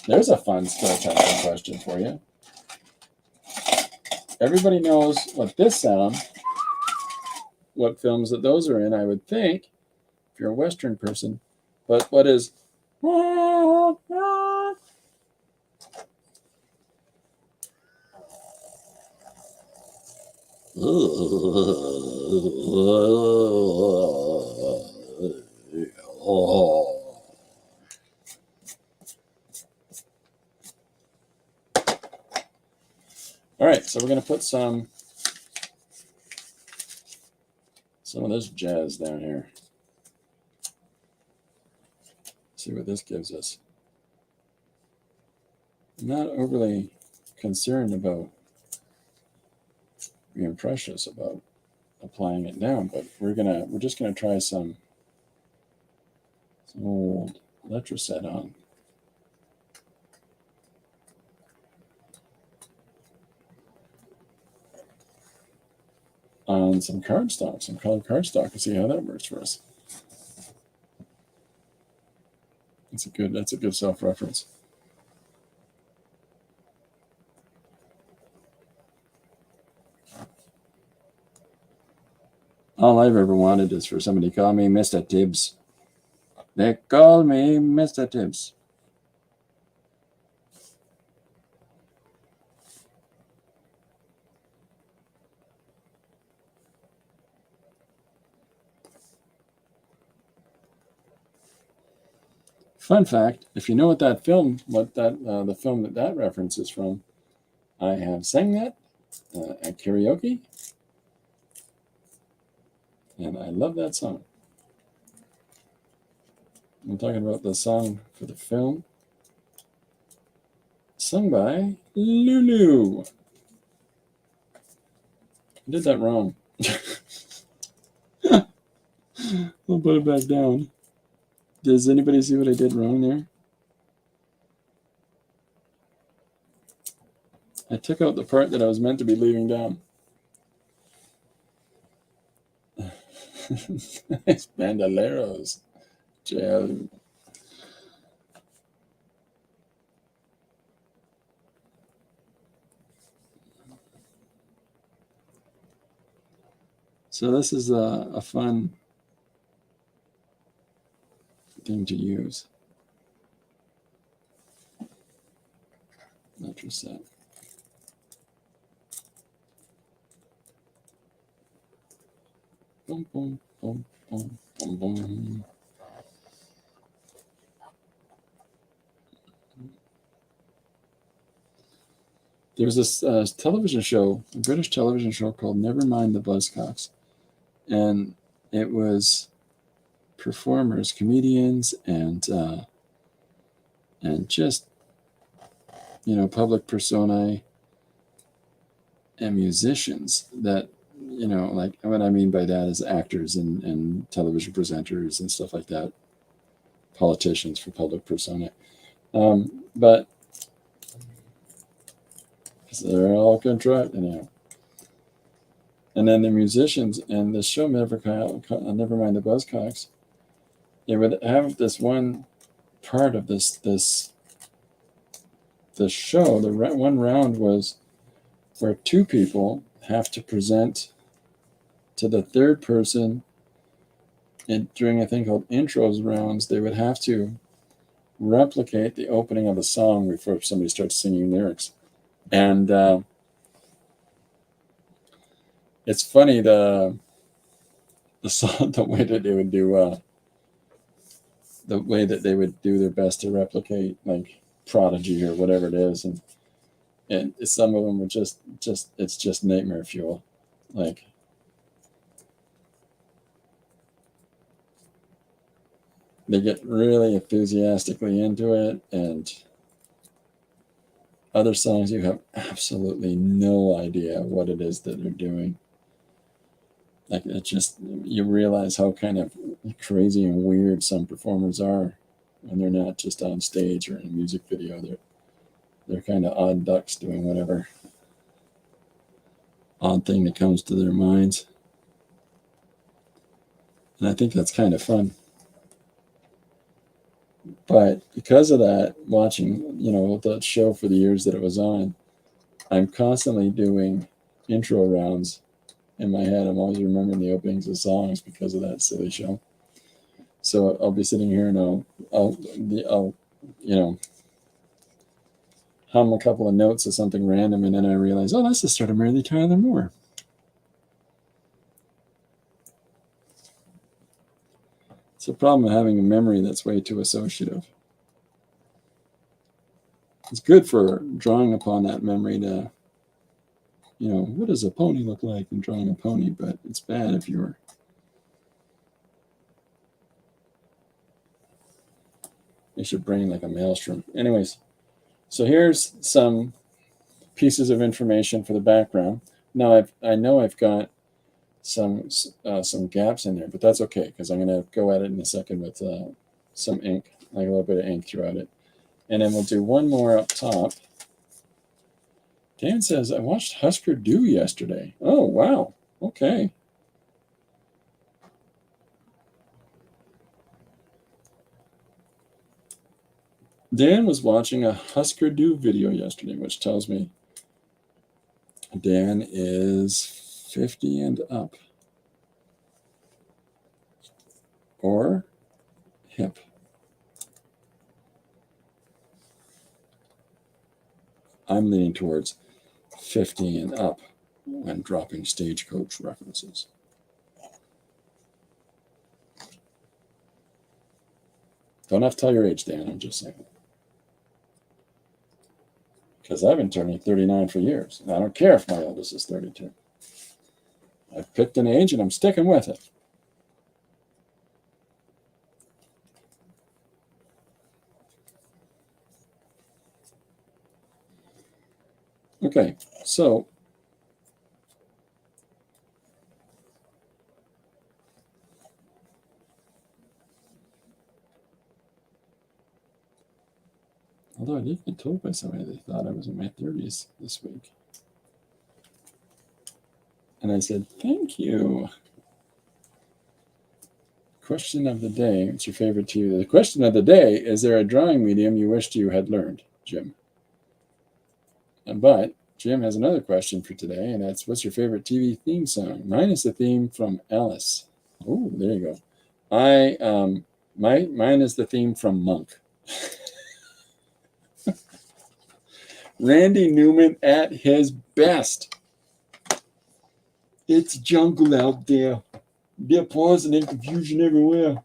There's a fun skill testing question for you. Everybody knows what this sound, what films that those are in, I would think, if you're a Western person. But what is... All right, so we're going to put some of this jazz down here. See what this gives us. I'm not overly concerned about being precious about applying it down, but we're just gonna try some old letraset on some cardstock, some colored cardstock, and see how that works for us. That's a good self-reference. All I've ever wanted is for somebody to call me Mr. Tibbs. They call me Mr. Tibbs. Fun fact, if you know what that film, the film that reference is from, I have sang that at karaoke, and I love that song. I'm talking about the song for the film, sung by Lulu. I did that wrong. I'll put it back down. Does anybody see what I did wrong there? I took out the part that I was meant to be leaving down. Nice bandoleros. Gel. So this is a fun thing to use. Metro set. Boom, boom, boom, boom, boom, boom. There was this television show, a British television show called Never Mind the Buzzcocks. And it was performers, comedians, and just, public personae and musicians that, like what I mean by that is actors and television presenters and stuff like that, politicians for public persona. But they're all contrived, And then the musicians and the show Never Mind the Buzzcocks, they would have this one part of the show. The one round was where two people have to present to the third person, and during a thing called intros rounds, they would have to replicate the opening of a song before somebody starts singing lyrics. And it's funny the song, the way that they would do the way that they would do their best to replicate like Prodigy or whatever it is, and some of them were just it's just nightmare fuel. Like, they get really enthusiastically into it, and other songs you have absolutely no idea what it is that they're doing. Like, it just, you realize how kind of crazy and weird some performers are when they're not just on stage or in a music video. They're kind of odd ducks doing whatever odd thing that comes to their minds. And I think that's kind of fun. But because of that, watching, the show for the years that it was on, I'm constantly doing intro rounds in my head. I'm always remembering the openings of songs because of that silly show. So I'll be sitting here and I'll hum a couple of notes of something random, and then I realize, oh, that's the start of Mary Tyler Moore. It's a problem of having a memory that's way too associative. It's good for drawing upon that memory to, what does a pony look like, and drawing a pony, but it's bad if you're makes your brain like a maelstrom. Anyways, so here's some pieces of information for the background. Now I know I've got some gaps in there, but that's okay, because I'm going to go at it in a second with some ink, like a little bit of ink throughout it. And then we'll do one more up top. Dan says, I watched Husker Du yesterday. Oh, wow. Okay. Dan was watching a Husker Du video yesterday, which tells me Dan is 50 and up. Or hip. I'm leaning towards 50 and up when dropping Stagecoach references. Don't have to tell your age, Dan. I'm just saying. Because I've been turning 39 for years. And I don't care if my oldest is 32. I've picked an age and I'm sticking with it. Okay, so Although I did get told by somebody they thought I was in my 30s this week. And I said, thank you. Question of the day. What's your favorite TV? The question of the day, is there a drawing medium you wished you had learned, Jim? But Jim has another question for today, and that's, what's your favorite TV theme song? Mine is the theme from Alice. Oh, there you go. Mine is the theme from Monk. Randy Newman at his best. It's jungle out there. They're pausing and confusion everywhere.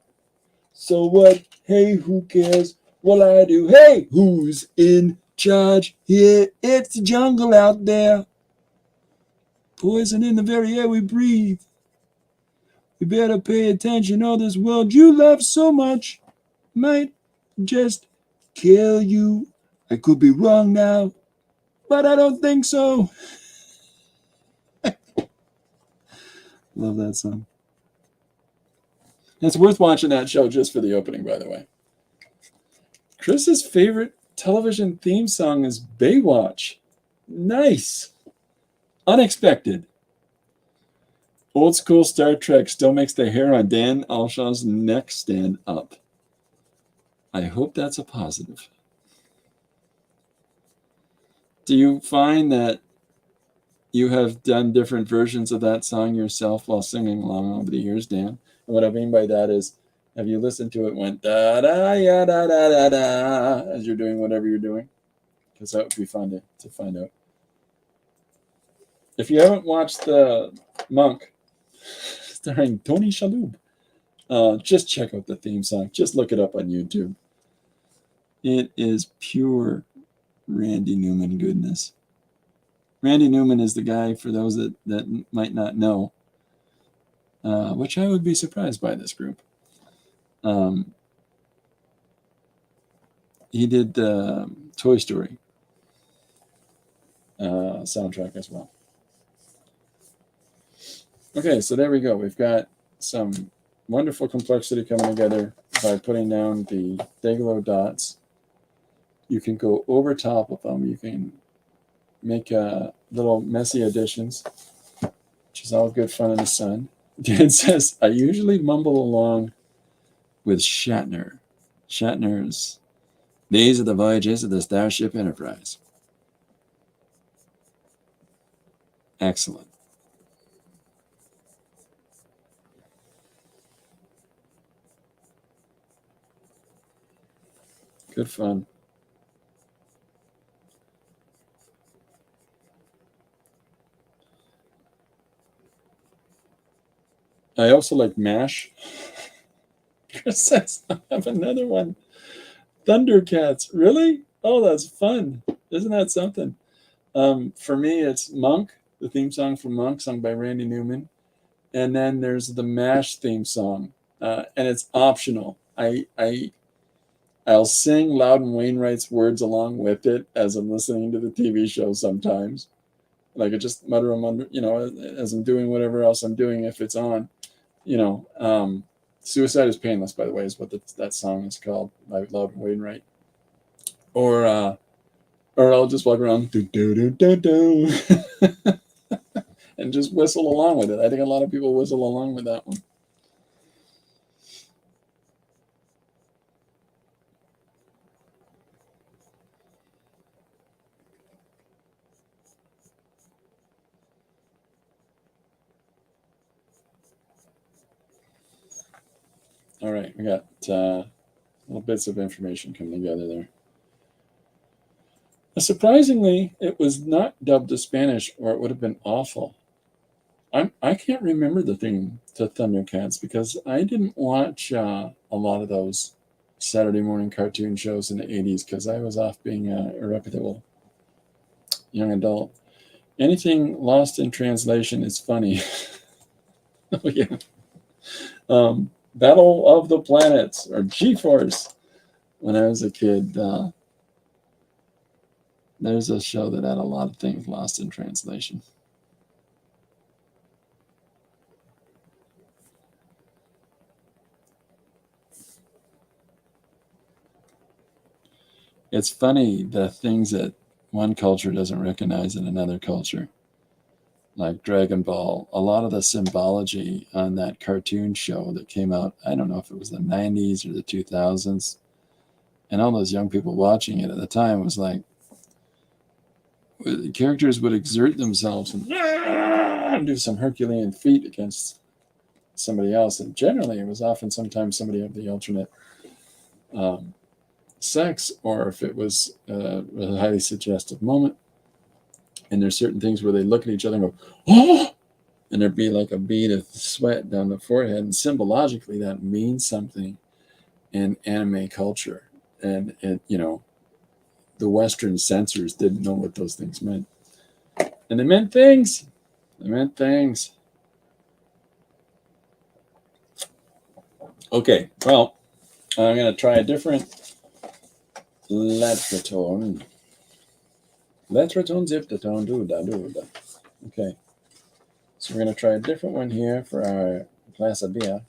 So what? Hey, who cares what I do? Hey, who's in charge here? It's the jungle out there. Poison in the very air we breathe. You better pay attention, or this world you love so much might just kill you. I could be wrong now, but I don't think so. Love that song. It's worth watching that show just for the opening, by the way. Chris's favorite television theme song is Baywatch. Nice. Unexpected. Old school Star Trek still makes the hair on Dan Alshaw's neck stand up. I hope that's a positive. Do you find that you have done different versions of that song yourself while singing along over the years, Dan? And what I mean by that is, have you listened to it when da da ya da da da da as you're doing whatever you're doing? Because that would be fun to find out. If you haven't watched the Monk, starring Tony Shalhoub, just check out the theme song. Just look it up on YouTube. It is pure Randy Newman goodness. Randy Newman is the guy, for those that might not know, which I would be surprised by this group. He did the Toy Story soundtrack as well. Okay, so there we go. We've got some wonderful complexity coming together by putting down the Day-Glo dots. You can go over top of them. You can make little messy additions, which is all good fun in the sun. Dan says, I usually mumble along with Shatner. Shatner's These are the Voyages of the Starship Enterprise. Excellent. Good fun. I also like MASH. Chris says, I have another one. Thundercats. Really? Oh, that's fun. Isn't that something? For me, it's Monk, the theme song from Monk, sung by Randy Newman. And then there's the MASH theme song. And it's optional. I'll sing Loudon Wainwright's words along with it as I'm listening to the TV show sometimes. And I could just mutter them under, as I'm doing whatever else I'm doing if it's on. Suicide is Painless, by the way, is what that song is called by Loudon Wainwright. Or I'll just walk around do do do do do and just whistle along with it. I think a lot of people whistle along with that one. All right, we got little bits of information coming together there. Surprisingly, it was not dubbed to Spanish, or it would have been awful. I can't remember the theme to Thundercats because I didn't watch a lot of those Saturday morning cartoon shows in the 80s because I was off being a reputable young adult. Anything lost in translation is funny. Oh, yeah. Battle of the Planets, or G-Force. When I was a kid, there's a show that had a lot of things lost in translation. It's funny the things that one culture doesn't recognize in another culture, like Dragon Ball. A lot of the symbology on that cartoon show that came out, I don't know if it was the 90s or the 2000s, and all those young people watching it at the time was like, the characters would exert themselves and do some Herculean feat against somebody else, and generally it was often sometimes somebody of the alternate um, sex, or if it was a highly suggestive moment. And there's certain things where they look at each other and go, oh, and there'd be like a bead of sweat down the forehead, and symbologically that means something in anime culture. And it, you know, the Western censors didn't know what those things meant, and they meant things. They meant things. Okay, well, I'm going to try a different letratone. Letratone, ziptatone, dooda. Okay, so we're going to try a different one here for our glass of beer.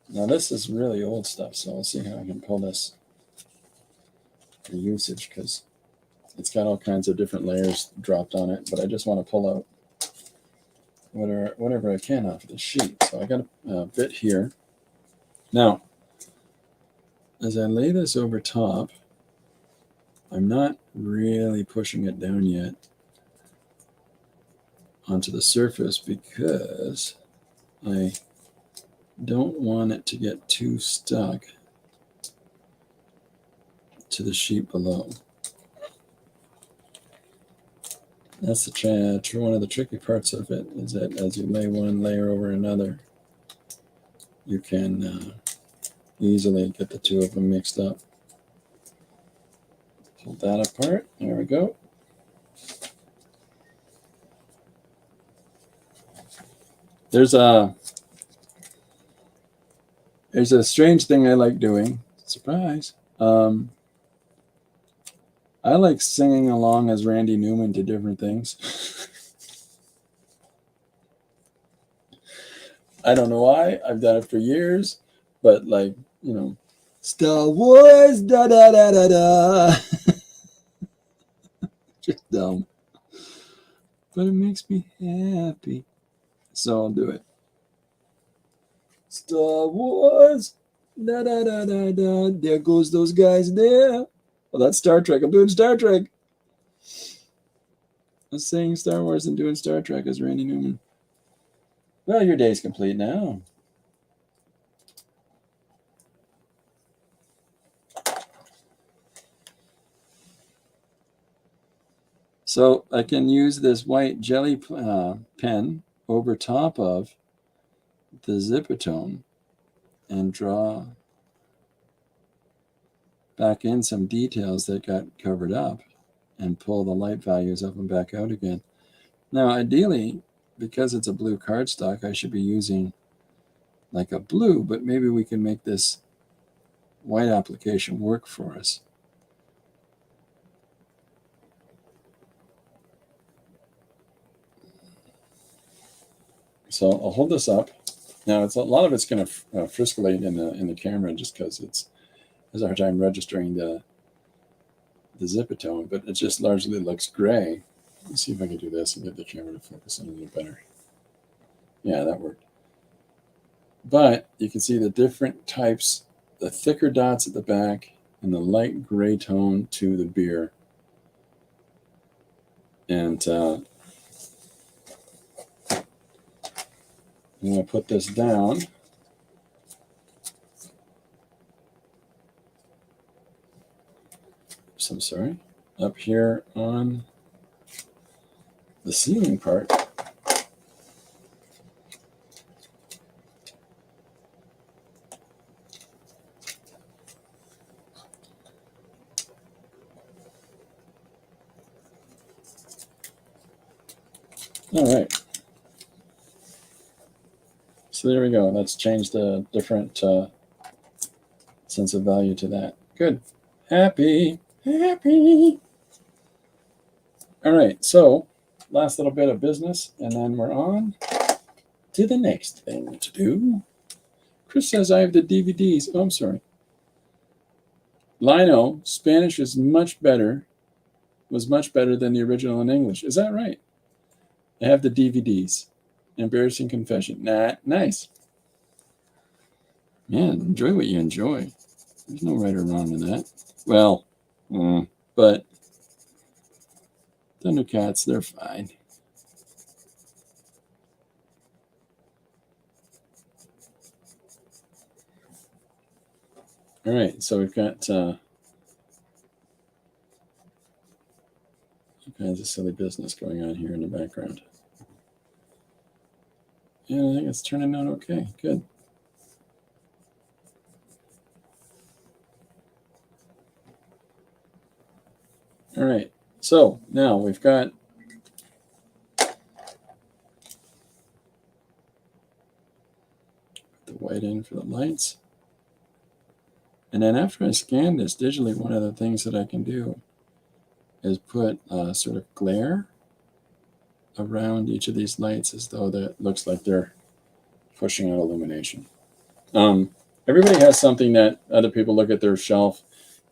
Now this is really old stuff, so I'll see how I can pull this for usage, because it's got all kinds of different layers dropped on it, but I just want to pull out whatever I can off of the sheet. So I got a bit here. Now, as I lay this over top, I'm not really pushing it down yet onto the surface because I don't want it to get too stuck to the sheet below. That's one of the tricky parts of it, is that as you lay one layer over another, you can easily get the two of them mixed up. Pull that apart. There we go. There's a strange thing I like doing. Surprise. I like singing along as Randy Newman to different things. I don't know why. I've done it for years, but like, you know, Star Wars, da da da da da. Just dumb. But it makes me happy. So I'll do it. Star Wars, da da da da da. There goes those guys there. Well, that's Star Trek. I'm doing Star Trek. I'm saying Star Wars and doing Star Trek as Randy Newman. Well, your day's complete now. So I can use this white jelly pen over top of the zipatone and draw back in some details that got covered up and pull the light values of them back out again. Now, ideally, because it's a blue cardstock, I should be using like a blue, but maybe we can make this white application work for us. So I'll hold this up. Now, a lot of it's going to friscolate in the camera just because it has a hard time registering the zipatone, but it just largely looks gray. Let's see if I can do this and get the camera to focus on it a little better. Yeah, that worked. But you can see the different types, the thicker dots at the back and the light gray tone to the beer. And I'm going to put this down. Oops, I'm sorry. Up here on the ceiling part. All right. So there we go. Let's change the different sense of value to that. Good. Happy. Happy. All right. So last little bit of business, and then we're on to the next thing to do. Chris says I have the DVDs. Oh, I'm sorry. Lino, Spanish is much better, was much better than the original in English. Is that right? I have the DVDs. Embarrassing confession. Nah, nice. Man, enjoy what you enjoy. There's no right or wrong in that. Well, but Thundercats, they're fine. All right, so we've got all kinds of silly business going on here in the background. Yeah, I think it's turning out okay. Good. All right, so now we've got the white in for the lights. And then after I scan this digitally, one of the things that I can do is put sort of glare around each of these lights as though that looks like they're pushing out illumination. Everybody has something that other people look at their shelf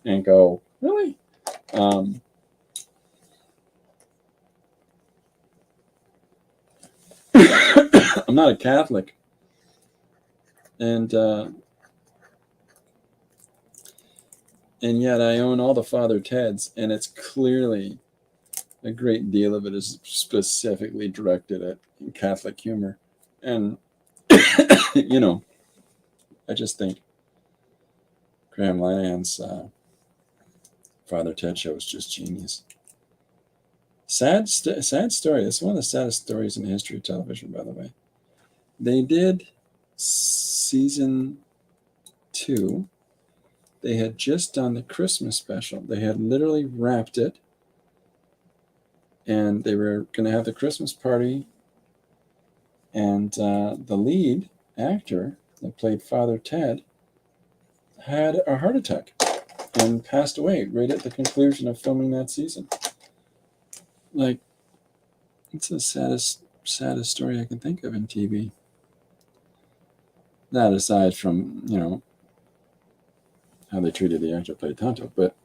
and go, really? I'm not a Catholic. And yet I own all the Father Teds, and it's clearly a great deal of it is specifically directed at Catholic humor. And, you know, I just think Graham Linehan's Father Ted show is just genius. Sad story. It's one of the saddest stories in the history of television, by the way. They did season 2. They had just done the Christmas special. They had literally wrapped it. And they were going to have the Christmas party. And the lead actor that played Father Ted had a heart attack and passed away right at the conclusion of filming that season. Like, it's the saddest story I can think of in TV. That aside from, you know, how they treated the actor who played Tonto, but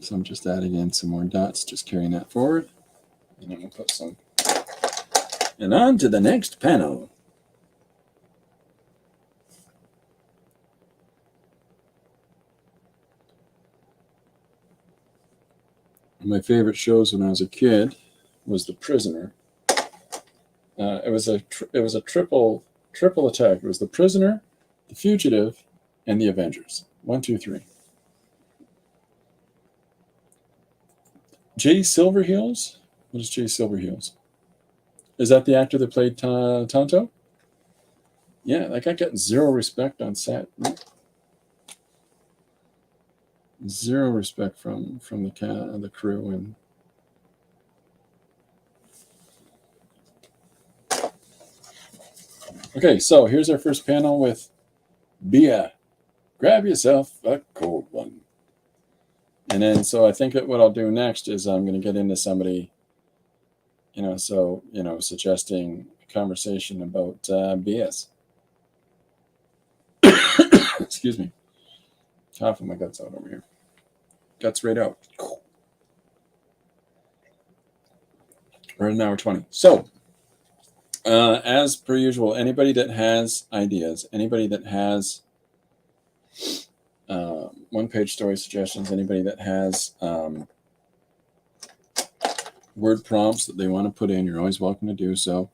so I'm just adding in some more dots, just carrying that forward. And I'm going to put some. And on to the next panel. My favorite shows when I was a kid was The Prisoner. It was a triple attack. It was The Prisoner, The Fugitive, and The Avengers. 1, 2, 3. Jay Silverheels? What is Jay Silverheels? Is that the actor that played Tonto? Yeah, that guy got zero respect on set. Zero respect from the crew. And okay, so here's our first panel with Bia. Grab yourself a cold one. And then, so I think what I'll do next is I'm going to get into somebody, suggesting a conversation about BS. Excuse me. Coughing my guts out over here. Guts right out. We're at an hour 20. So, as per usual, anybody that has ideas, anybody that has one-page story suggestions, anybody that has word prompts that they want to put in, you're always welcome to do so.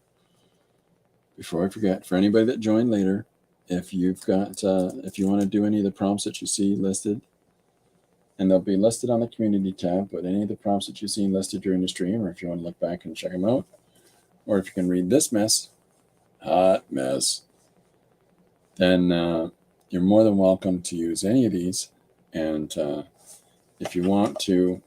Before I forget, for anybody that joined later, if you've got, if you want to do any of the prompts that you see listed, and they'll be listed on the community tab, but any of the prompts that you see listed during the stream, or if you want to look back and check them out, or if you can read this mess, hot mess, then you're more than welcome to use any of these. And if you want to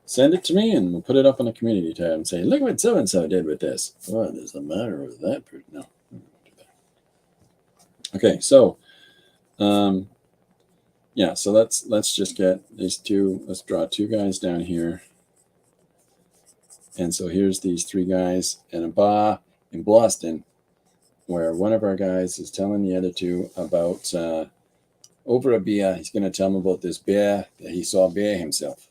send it to me, and we'll put it up on the community tab and say, look what so-and-so did with this. What is the matter with that? No. Okay, so yeah, so let's just get these two. Let's draw 2 guys down here. And so here's these 3 guys in a bar in Boston. where one of our guys is telling the other two about over a beer. He's going to tell them about this bear that he saw bear himself.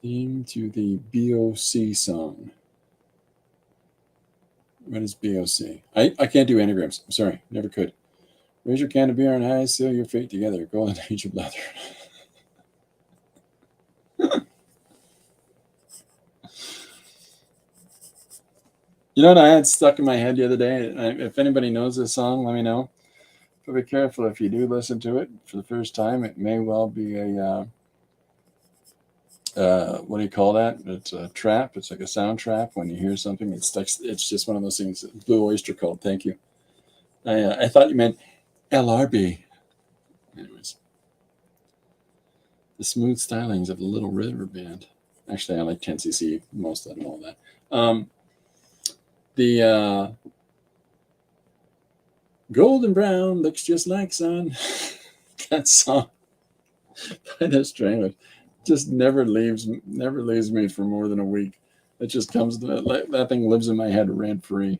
Theme to the BOC song. What is BOC? I can't do anagrams. I'm sorry, never could. Raise your can of beer on high, seal your fate together. Golden age of leather. You know what I had stuck in my head the other day? If anybody knows this song, let me know. But be careful if you do listen to it for the first time. It may well be a what do you call that? It's a trap. It's like a sound trap. When you hear something, it sticks. It's just one of those things. Blue Oyster Cult. Thank you. I thought you meant LRB. Anyways, the smooth stylings of the Little River Band. Actually, I like 10cc most of all that. The golden brown looks just like sun. That song by the Stranglers just never leaves me for more than a week. It just comes that thing lives in my head rent free,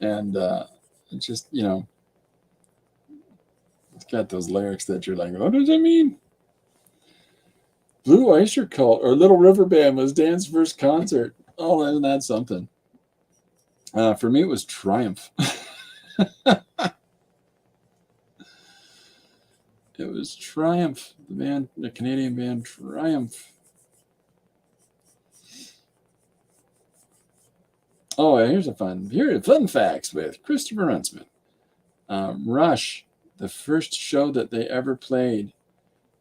and it just it's got those lyrics that you're like, what does it mean? Blue Oyster Cult or Little River Band was Dan's first concert. Oh, isn't that something? For me, it was Triumph. It was Triumph, the Canadian band Triumph. Oh, here are fun facts with Christopher Huntsman. Rush, the first show that they ever played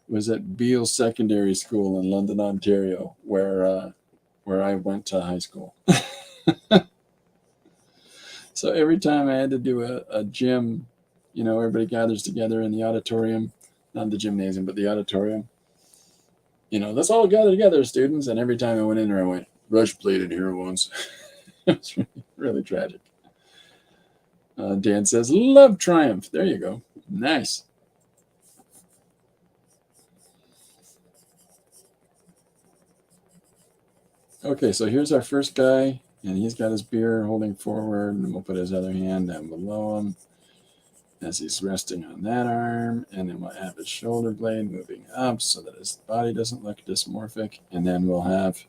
was at Beale Secondary School in London, Ontario, where I went to high school. So every time I had to do a gym, everybody gathers together in the auditorium, not the gymnasium, but the auditorium. Let's all gather together, students. And every time I went in there, I went, Rush played it here once. It was really, really tragic. Dan says, love Triumph. There you go. Nice. Okay, so here's our first guy. And he's got his beer holding forward, and we'll put his other hand down below him as he's resting on that arm. And then we'll have his shoulder blade moving up so that his body doesn't look dysmorphic. And then we'll have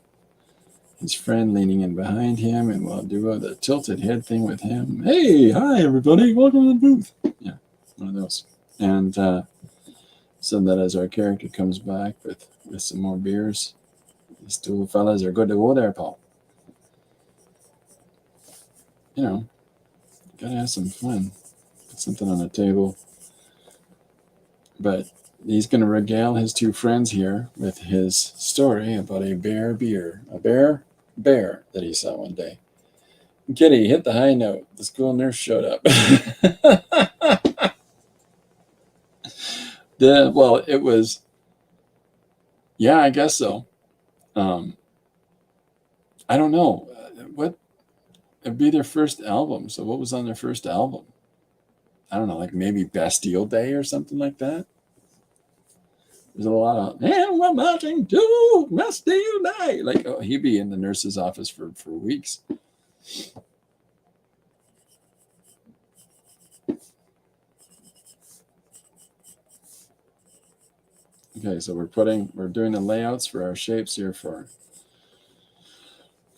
his friend leaning in behind him, and we'll do the tilted head thing with him. Hey, hi, everybody. Welcome to the booth. Yeah, one of those. And so that as our character comes back with some more beers, these two fellas are good to go there, Paul. Gotta have some fun. Put something on the table. But he's going to regale his two friends here with his story about a bear bear that he saw one day. Kitty hit the high note. The school nurse showed up. It was, yeah, I guess so. I don't know. It'd be their first album. So what was on their first album? I don't know, like maybe Bastille Day or something like that. There's a lot of, and we're marching to Bastille Day. Like, he'd be in the nurse's office for weeks. Okay, so we're doing the layouts for our shapes here for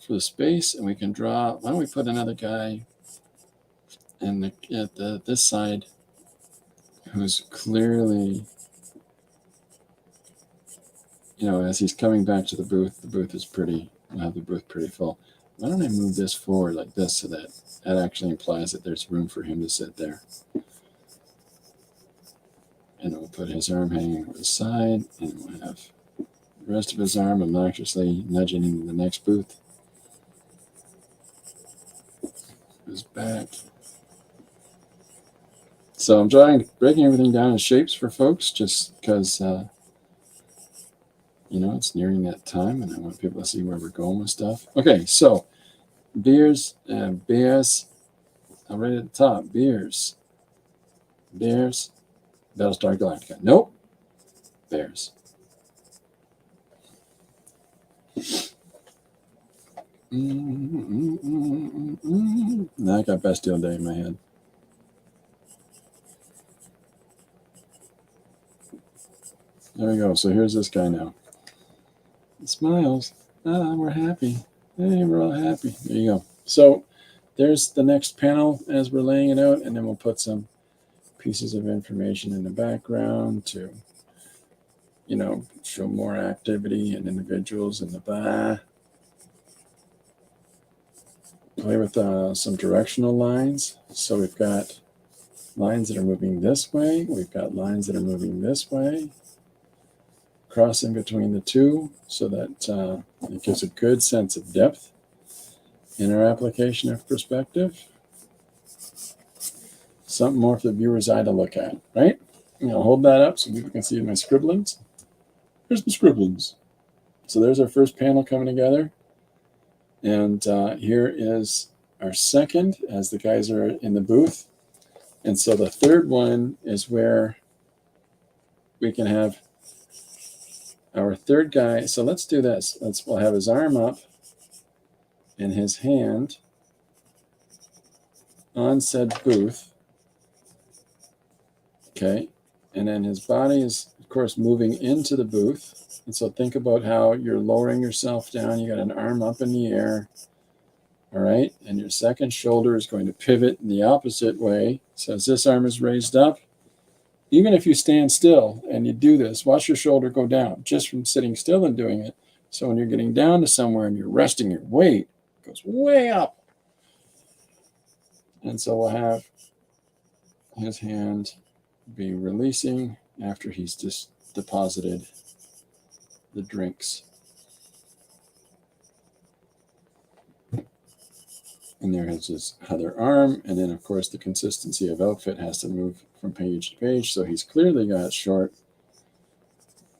the space, and we can draw. Why don't we put another guy at this side who's clearly, as he's coming back to the booth is pretty. We'll have the booth pretty full. Why don't I move this forward like this so that actually implies that there's room for him to sit there. And we'll put his arm hanging over the side, and we'll have the rest of his arm obnoxiously nudging into the next booth. His back. So I'm breaking everything down in shapes for folks just because, it's nearing that time and I want people to see where we're going with stuff. Okay, so beers, I'm right at the top. Beers, Battlestar Galactica. Nope. Bears. Now I got Bastille Day in my head. There we go. So here's this guy now. Smiles. Ah, we're happy. Hey, we're all happy. There you go. So there's the next panel as we're laying it out, and then we'll put some pieces of information in the background to, show more activity and individuals in the back. Play with some directional lines. So we've got lines that are moving this way. We've got lines that are moving this way. Crossing between the two so that it gives a good sense of depth in our application of perspective. Something more for the viewer's eye to look at, right? I'll hold that up so people can see my scribblings. Here's my scribblings. So there's our first panel coming together. And here is our second as the guys are in the booth. And so the third one is where we can have our third guy. So let's do this. We'll have his arm up and his hand on said booth. Okay. And then his body is, of course, moving into the booth. And so think about how you're lowering yourself down. You got an arm up in the air. All right. And your second shoulder is going to pivot in the opposite way. So as this arm is raised up, even if you stand still and you do this, watch your shoulder go down just from sitting still and doing it. So when you're getting down to somewhere and you're resting your weight, it goes way up. And so we'll have his hand be releasing after he's just deposited the drinks. And there is his other arm. And then, of course, the consistency of outfit has to move from page to page. So he's clearly got short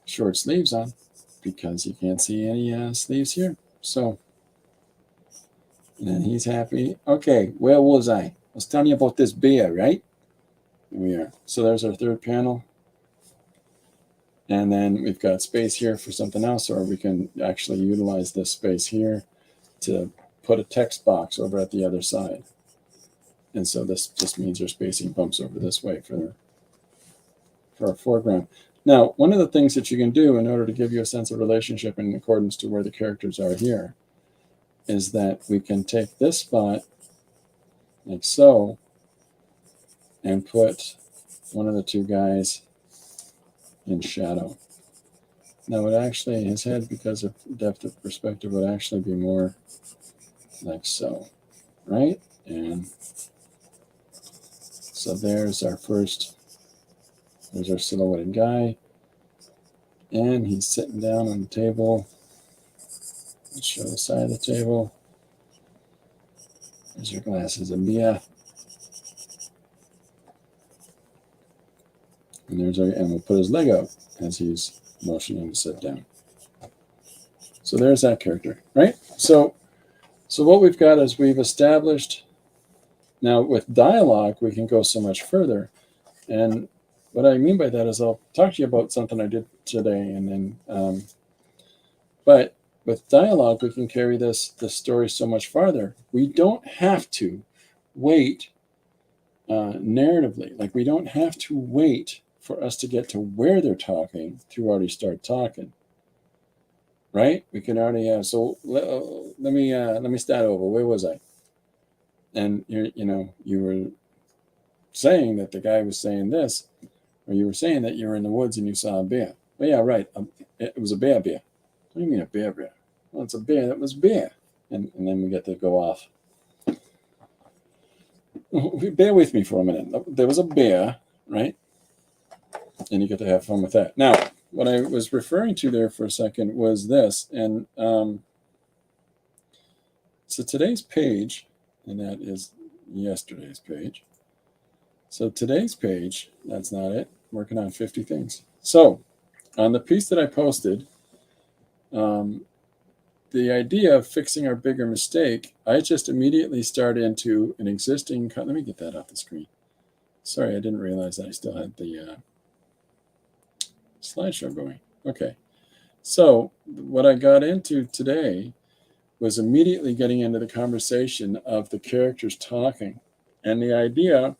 sleeves on because you can't see any sleeves here. So, and then he's happy. Okay, where was I? I was telling you about this beer, right? Here we are. So there's our third panel. And then we've got space here for something else, or we can actually utilize this space here to put a text box over at the other side. And so this just means your spacing bumps over this way for our foreground. Now, one of the things that you can do in order to give you a sense of relationship in accordance to where the characters are here is that we can take this spot like so and put one of the two guys in shadow. Now, it actually, his head, because of depth of perspective, would actually be more like so, right? And so there's our silhouetted guy. And he's sitting down on the table. Let's show the side of the table. There's your glasses of beer. And we'll put his leg out as he's motioning to sit down. So there's that character, right? So what we've got is we've established, now with dialogue, we can go so much further. And what I mean by that is I'll talk to you about something I did today. And then, but with dialogue, we can carry this story so much farther. We don't have to wait narratively. Like we don't have to wait for us to get to where they're talking to already start talking. Right? We can already have. So let me start over. Where was I? And you were saying that the guy was saying this, or you were saying that you were in the woods and you saw a bear. Well, yeah, right. It was a bear. What do you mean a bear? Well, it's a bear that was bear. And then we get to go off. Bear with me for a minute. There was a bear, right? And you get to have fun with that. Now, what I was referring to there for a second was this. And so today's page, and that is yesterday's page. So today's page, that's not it. I'm working on 50 things. So on the piece that I posted, the idea of fixing our bigger mistake, I just immediately start into an existing, let me get that off the screen. Sorry, I didn't realize that I still had the slideshow going. Okay. So what I got into today was immediately getting into the conversation of the characters talking. And the idea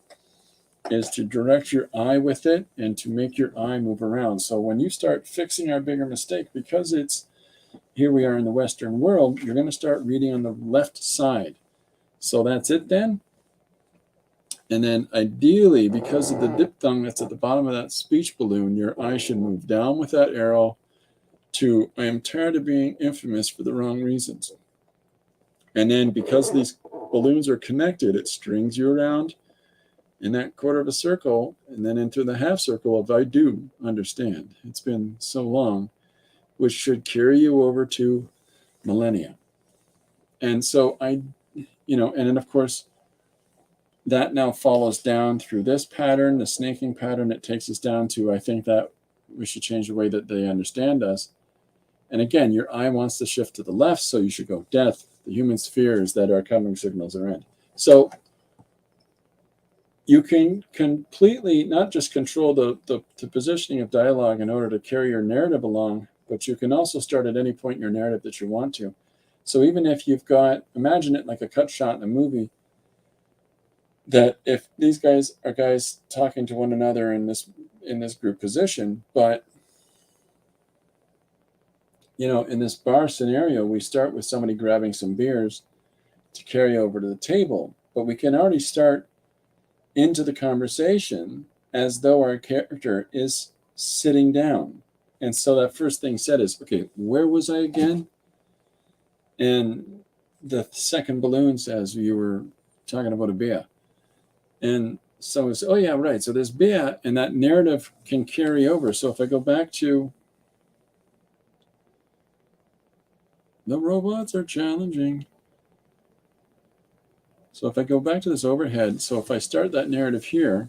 is to direct your eye with it and to make your eye move around. So when you start fixing our bigger mistake, because it's here we are in the Western world, you're going to start reading on the left side. So that's it then. And then ideally, because of the diphthong that's at the bottom of that speech balloon, your eye should move down with that arrow to, I am tired of being infamous for the wrong reasons. And then because these balloons are connected, it strings you around in that quarter of a circle and then into the half circle of I do understand. It's been so long, which should carry you over to millennia. And so and then of course, that now follows down through this pattern, the snaking pattern. It takes us down to, I think that we should change the way that they understand us. And again, your eye wants to shift to the left, so you should go death. The human sphere is that our coming signals are in. So you can completely not just control the positioning of dialogue in order to carry your narrative along, but you can also start at any point in your narrative that you want to. So even if you've got, imagine it like a cut shot in a movie, that if these guys are guys talking to one another in this group position, but in this bar scenario, we start with somebody grabbing some beers to carry over to the table, but we can already start into the conversation as though our character is sitting down. And so that first thing said is, okay, where was I again? And the second balloon says, you were talking about a beer. And so it's, oh yeah, right. So there's beer, and that narrative can carry over. So if I go back to the robots are challenging. So if I go back to this overhead, so if I start that narrative here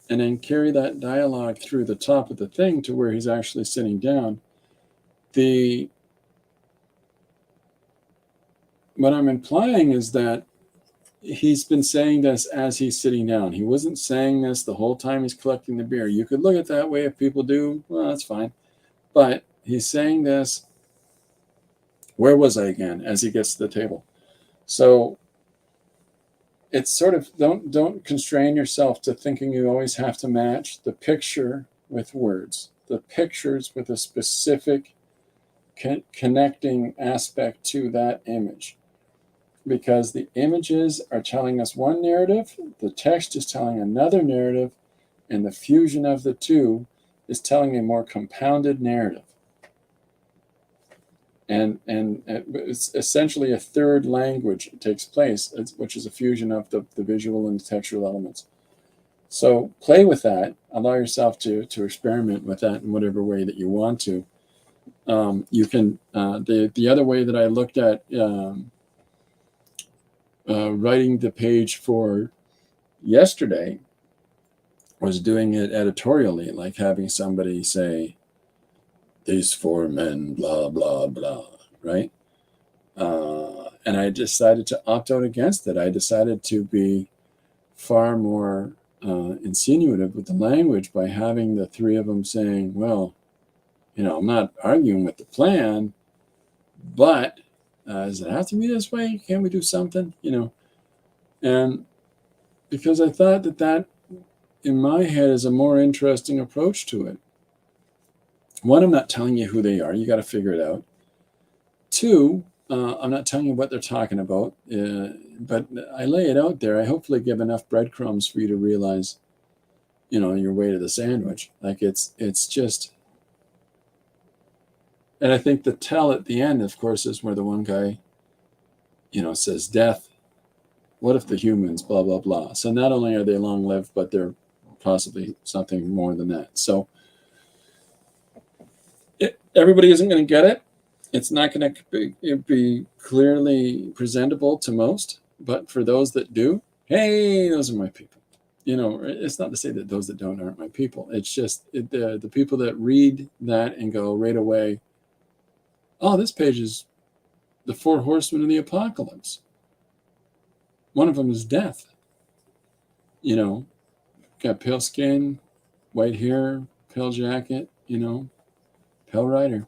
and then carry that dialogue through the top of the thing to where he's actually sitting down, what I'm implying is that he's been saying this as he's sitting down. He wasn't saying this the whole time he's collecting the beer. You could look at it that way if people do. Well, that's fine. But he's saying this, where was I again, as he gets to the table. So it's sort of, don't constrain yourself to thinking you always have to match the picture with words. The pictures with a specific connecting aspect to that image. Because the images are telling us one narrative, the text is telling another narrative, and the fusion of the two is telling a more compounded narrative. And it's essentially a third language that takes place, which is a fusion of the visual and the textual elements. So play with that. Allow yourself to experiment with that in whatever way that you want to. You can, the other way that I looked at writing the page for yesterday was doing it editorially, like having somebody say, these four men, blah, blah, blah, right? And I decided to opt out against it. I decided to be far more insinuative with the language by having the three of them saying, well, I'm not arguing with the plan, but does it have to be this way? Can't we do something? And because I thought that in my head is a more interesting approach to it. One, I'm not telling you who they are. You got to figure it out. Two, I'm not telling you what they're talking about, but I lay it out there. I hopefully give enough breadcrumbs for you to realize, your way to the sandwich. Like it's just, and I think the tell at the end, of course, is where the one guy, says death. What if the humans, blah, blah, blah. So not only are they long-lived, but they're possibly something more than that. So everybody isn't going to get it. It's not going to be clearly presentable to most. But for those that do, hey, those are my people. It's not to say that those that don't aren't my people. It's just the people that read that and go right away, oh, this page is the four horsemen of the apocalypse. One of them is death. Got pale skin, white hair, pale jacket, pale rider.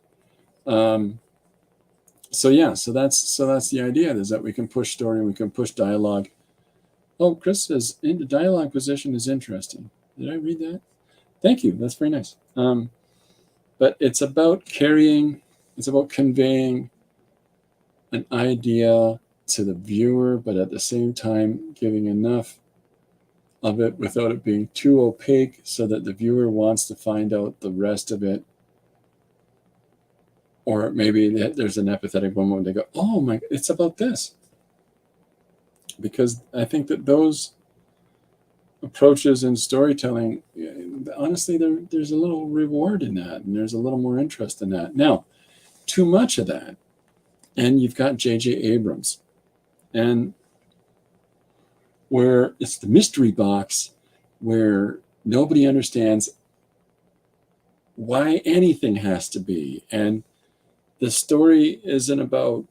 So yeah, so that's the idea, is that we can push story and we can push dialogue. Oh, Chris says into dialogue position is interesting. Did I read that? Thank you. That's very nice. But it's about carrying, it's about conveying an idea to the viewer, but at the same time giving enough of it without it being too opaque so that the viewer wants to find out the rest of it. Or maybe there's an empathetic moment where they go, oh my, it's about this. Because I think that those approaches in storytelling, honestly, there's a little reward in that, and there's a little more interest in that. Now, too much of that, and you've got J.J. Abrams, and where it's the mystery box, where nobody understands why anything has to be, and the story isn't about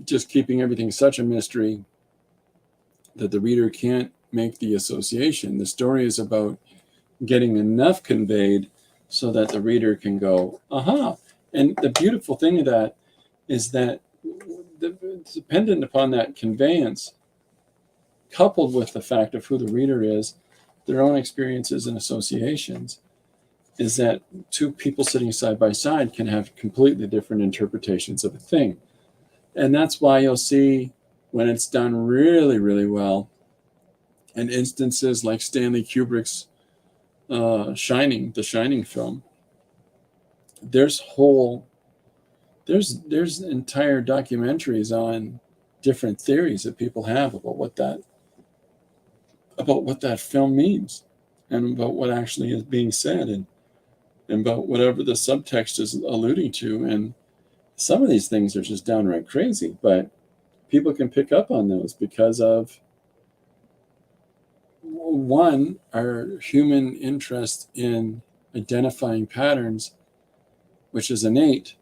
just keeping everything such a mystery that the reader can't make the association. The story is about getting enough conveyed so that the reader can go, aha. And the beautiful thing of that is that dependent upon that conveyance, coupled with the fact of who the reader is, their own experiences and associations, is that two people sitting side by side can have completely different interpretations of a thing. And that's why you'll see, when it's done really, really well, in instances like Stanley Kubrick's Shining, the Shining film, there's entire documentaries on different theories that people have about what that film means, and about what actually is being said, and about whatever the subtext is alluding to. And some of these things are just downright crazy, but people can pick up on those because of, one, our human interest in identifying patterns, which is innate,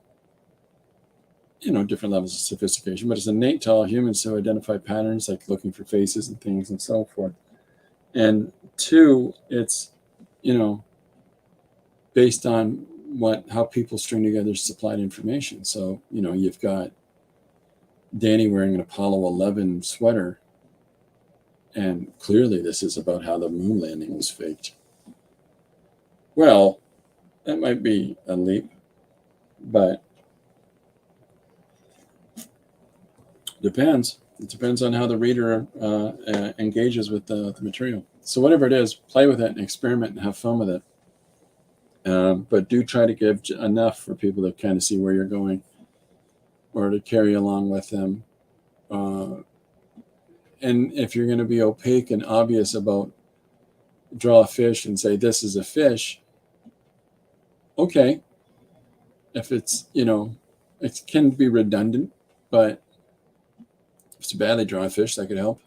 different levels of sophistication, but it's innate to all humans to identify patterns, like looking for faces and things and so forth. And two, it's, based on how people string together supplied information. So, you've got Danny wearing an Apollo 11 sweater, and clearly this is about how the moon landing was faked. Well, that might be a leap, but depends. It depends on how the reader engages with the material. So whatever it is, play with it and experiment and have fun with it. But do try to give enough for people to kind of see where you're going, or to carry along with them. And if you're going to be opaque and obvious about draw a fish and say this is a fish, okay. If it's, it can be redundant, but if it's badly drawn fish, that could help.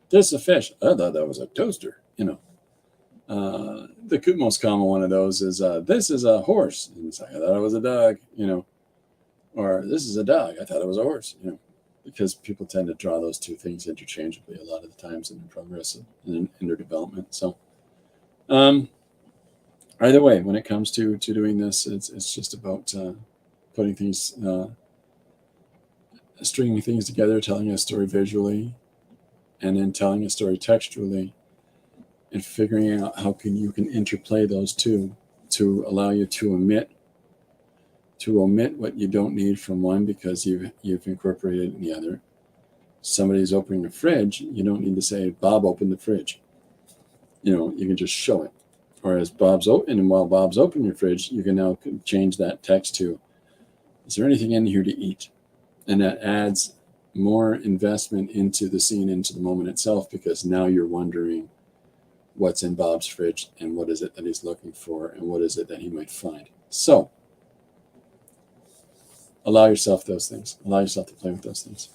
This is a fish. I thought that was a toaster, The most common one of those is, this is a horse. And it's like, I thought it was a dog, or this is a dog. I thought it was a horse, because people tend to draw those two things interchangeably a lot of the times in progress and in their development. So, either way, when it comes to doing this, it's just about putting things, stringing things together, telling a story visually, and then telling a story textually, and figuring out how you can interplay those two to allow you to omit what you don't need from one because you've incorporated it in the other. Somebody's opening a fridge, you don't need to say, Bob opened the fridge. You can just show it. Or as Bob's open, and while Bob's opening your fridge, you can now change that text to, is there anything in here to eat? And that adds more investment into the scene, into the moment itself, because now you're wondering what's in Bob's fridge and what is it that he's looking for and what is it that he might find. So allow yourself those things. Allow yourself to play with those things.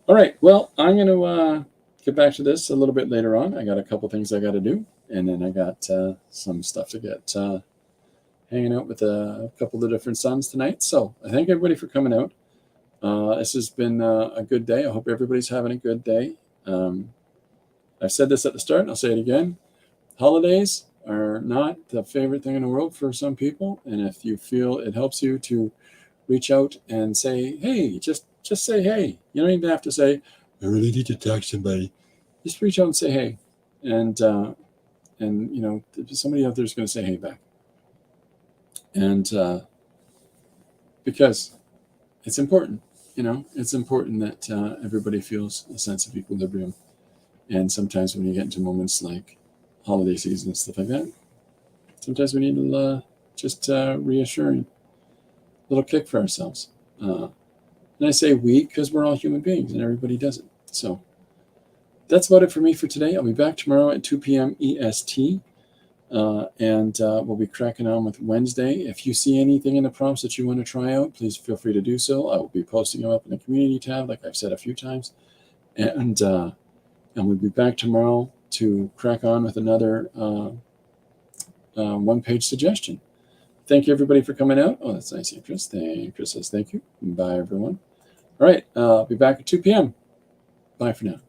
All right. Well, I'm going to get back to this a little bit later on. I got a couple things I got to do, and then I got some stuff to get hanging out with a couple of different sons tonight. So I thank everybody for coming out. This has been a good day. I hope everybody's having a good day. I said this at the start, and I'll say it again. Holidays are not the favorite thing in the world for some people, and if you feel it helps you to reach out and say, hey, just say hey. You don't even have to say, I really need to talk to somebody. Just reach out and say hey. And you know, somebody out there is going to say hey back. And because it's important, you know, it's important that everybody feels a sense of equilibrium. And sometimes when you get into moments like holiday season and stuff like that, sometimes we need a just reassuring little kick for ourselves. And I say we because we're all human beings and everybody does it. So that's about it for me for today. I'll be back tomorrow at 2 p.m. EST. And we'll be cracking on with Wednesday. If you see anything in the prompts that you want to try out, please feel free to do so. I will be posting them up in the community tab, like I've said a few times. And we'll be back tomorrow to crack on with another one-page suggestion. Thank you, everybody, for coming out. Oh, that's nice, Chris. Chris says thank you. Bye, everyone. All right, I'll be back at 2 p.m. Bye for now.